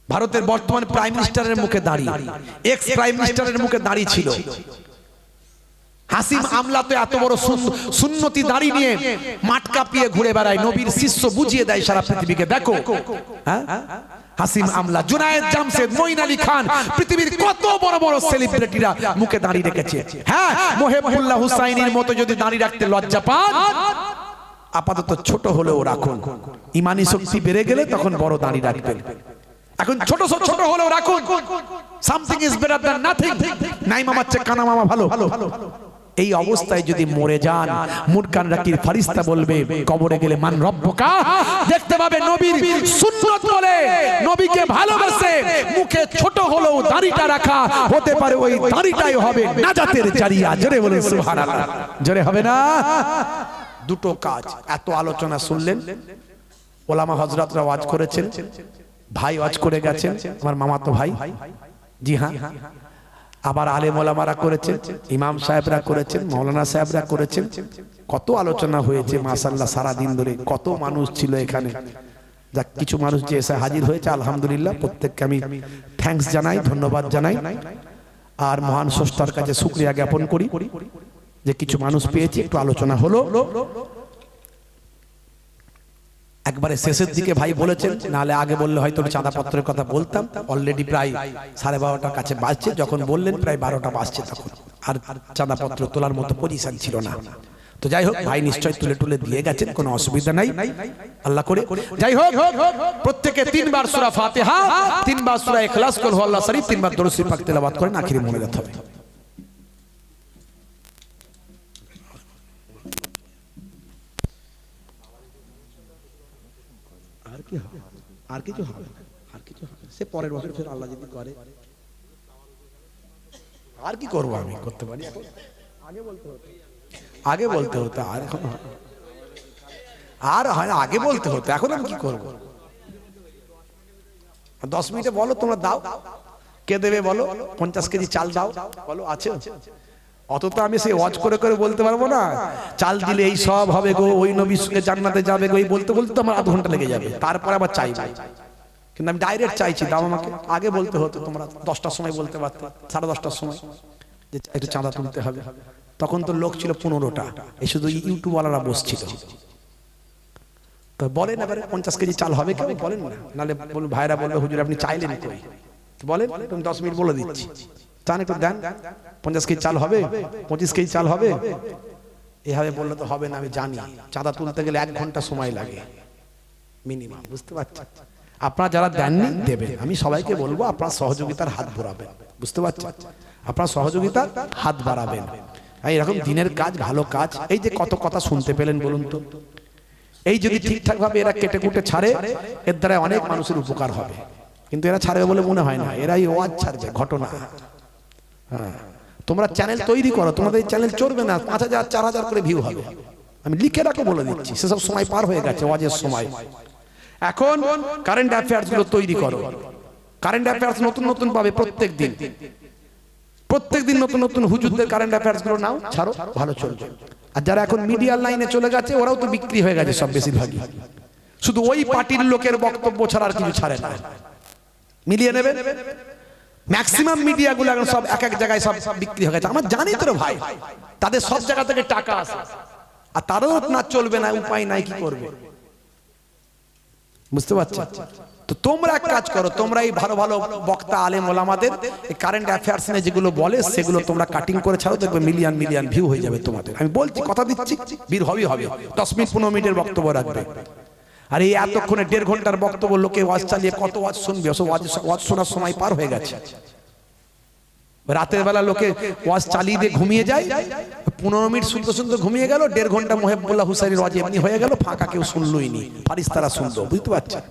ভারতের বর্তমান প্রাইম মিনিস্টারের মুখে দাঁড়ি, এক্স প্রাইম মিনিস্টারের মুখে দাঁড়ি ছিল। হাসিম আমলা তো এত বড় সুন্নতি দাড়ি নিয়ে মাঠ কাঁপিয়ে ঘুরে বেড়ায়, নবীর শিষ্য বুঝিয়ে দেয় সারা পৃথিবীকে, দেখো। হ্যাঁ, হাসিম আমলা, জুনায়েদ জামশেদ, মঈন আলী খান, পৃথিবীর কত বড় বড় সেলিব্রিটিরা মুখে দাড়ি রেখেছে। হ্যাঁ, মোহেবুল্লাহ হুসাইনির মতো যদি দাড়ি রাখতে লজ্জা পান, আপাতত ছোট হলেও রাখুন, ইমানি শক্তি বেড়ে গেলে তখন বড় দাড়ি রাখবেন। এখন ছোট ছোট হলেও রাখুন, something is better than nothing. নাই মামার চেয়ে কানা মামা ভালো। এই অবস্থায় যদি মরে যান, মুনকার নাকির ফেরেশতা বলবে কবরে গেলে মান রব্বুকা, দেখতে পাবে নবীর সুন্নাত বলে, নবীকে ভালোবাসে, মুখে ছোট হলেও দাড়িটা রাখা, হতে পারে ওই দাড়িটাই হবে নাজাতের জারিয়া। জোরে বলুন সুবহানাল্লাহ, জোরে হবে না? দুটো কাজ। এত আলোচনা শুনলেন, ওলামা হযরতরা ওয়াজ করেছেন, ভাই ওয়াজ করে গেছেন, আমার মামাতো ভাই, জি হ্যাঁ, আবার আলেম ওলামারা করেছেন, ইমাম সাহেবরা করেছেন, মাওলানা সাহেবরা করেছেন, কত আলোচনা হয়েছে মাশাআল্লাহ। সারা দিন ধরে কত মানুষ ছিল এখানে। যাক, কিছু মানুষ যে এসে হাজির হয়েছে, আলহামদুলিল্লাহ, প্রত্যেককে আমি থ্যাঙ্কস জানাই, ধন্যবাদ জানাই। আর মহান স্রষ্টার কাছে শুকরিয়া জ্ঞাপন করি যে কিছু মানুষ পেয়েছি, একটু আলোচনা হলো। একবারে শেষের দিকে ভাই বলেছেন, নাহলে আগে বললে হয়তো চাঁদাপত্রের কথা বলতাম। অলরেডি প্রায় 12:30টার কাছে বাজছে, যখন বললেন প্রায় 12টা বাজছে, তখন আর চাঁদাপত্র তোলার মতো পজিশন ছিল না। তো যাই হোক, ভাই নিশ্চয় তুলে তুলে দিয়ে গেছেন, কোনো অসুবিধা নাই, আল্লাহ করে। যাই হোক, প্রত্যেকে 3 বার সূরা ফাতিহা, 3 বার সূরা ইখলাস, কুল হুয়াল্লাহু শরীফ, 3 বার দরুদ শরীফ পাক তেলাওয়াত করেন, আখিরে মোনাজাত হবে। আর কি হবে? আর কিছু হবে? আর কিছু হবে? সে পরের বছর ফের আল্লাহ যদি করে। আর কি করব আমি, করতে পারি? আগে বলতে হতো, আগে বলতে হতো, আর এখন আর হয় আগে বলতে হতো, এখন আমি কি করব? 10 মিনিটে বলো তোমরা, দাও, কে দেবে বলো? 50 কেজি চাল দাও বলো, আছে? অত তো আমি সেই ওয়াজ করে করে বলতে পারবো না, চাল দিলে এই সব হবে গো, ওই নবীর সঙ্গে জান্নাতে যাবে গো, এই বলতে বলতে আমার আধ ঘন্টা লেগে যাবে, তারপর আবার চাইবে। কিন্তু আমি ডাইরেক্ট চাইছি, দাও আমাকে। আগে বলতে হতো, তোমরা 10টার সময় বলতে পারতে, 10:30টার সময়, যে একটু চাঁদা তুলতে হবে। তখন তো লোক ছিল 15টা, এই শুধু ইউটিউবওয়ালারা বসছিল। তো বলেন এবারে 50 কেজি চাল হবে কেউ? বলেন না, নাহলে বলুন ভাইরা বলবে হুজুর আপনি চাইলেন কই? বলেন, তুমি 10 মিনিট বলে দিচ্ছি, চান একটু দেন, 50 কেজি চাল হবে, 25 কেজি চাল হবে? এভাবে বললে তো হবে না, আমি জানি। চাঁদা তুলতে গেলে 1 ঘন্টা সময় লাগে মিনিমাম, বুঝতে পারছেন? আপনারা যারা দেননি দেবেন, আমি সবাইকে বলবো আপনারা সহযোগিতার হাত বাড়াবেন, বুঝতে পারছেন? আপনারা সহযোগিতার হাত বাড়াবেন। এরকম দিনের কাজ, ভালো কাজ, এই যে কত কথা শুনতে পেলেন বলুন তো, এই যদি ঠিকঠাক ভাবে এরা কেটে কুটে ছাড়ে, এর দ্বারা অনেক মানুষের উপকার হবে। কিন্তু এরা ছাড়বে বলে মনে হয় না, এরাই ওয়াজ ছাড়বে, ঘটনা। হ্যাঁ, তোমরা চ্যানেল তৈরি করো, তোমাদের চ্যানেল চলবে না, 5000 4000 করে ভিউ হবে, আমি লিখে রাখো, বলে দিচ্ছি। সেসব সময় পার হয়ে গেছে, ওয়াজের সময়। এখন কারেন্ট অ্যাফেয়ার্স গুলো তৈরি করো, কারেন্ট অ্যাফেয়ার্স নতুন নতুন পাবে প্রত্যেক দিন, প্রত্যেক দিন নতুন নতুন হুজুরদের কারেন্ট অ্যাফেয়ার্স গুলো নাও, ছাড়ো, ভালো চলবে। আর যারা এখন মিডিয়ার লাইনে চলে গেছে, ওরাও তো বিক্রি হয়ে গেছে সব, বেশিরভাগই শুধু ওই পার্টির লোকের বক্তব্য ছাড়া আর কিছু ছাড়ে না। মিলিয়ে নেবেন, ম্যাক্সিমাম মিডিয়া গুলো এখন সব এক এক জায়গায় সব বিক্রি হয়ে গেছে। আমার জানি তো ভাই, তাদের সব জায়গা থেকে টাকা আসে, আর তারও না চলবে না, উপায় নাই, কি করবে? বুঝতে পারছো? তো তোমরা এক কাজ করো, তোমরা এই ভালো ভালো বক্তা আলেম ওলামাদের এই কারেন্ট অ্যাফেয়ার্স নিয়ে যেগুলো বলে, সেগুলো তোমরা কাটিং করে ছাড়ো, দেখবে মিলিয়ন মিলিয়ন ভিউ হয়ে যাবে তোমাদের। আমি বলছি, কথা দিচ্ছি, ভিড় হবেই হবে। 10 মিনিট 15 মিনিটের বক্তব্য রাখবে, আর এই এতক্ষণে 1.5 ঘন্টার বক্তব্য, লোকে ওয়াজ চালিয়ে কত ওয়াজ শুনবে? ওয়াজ শোনার সময় পার হয়ে গেছে। রাতের বেলা লোকে ওয়াজ চালিয়ে দিয়ে ঘুমিয়ে যায়, 15 মিনিট শুনতে শুনতে ঘুমিয়ে গেল, 1.5 ঘন্টা মুহিবুল্লাহ হুসাইনের ওয়াজ এমনি হয়ে গেল, ফাঁকা, কেউ শুনলই নি, ফারিস্তারা শুনলো, বুঝতে পারছেন?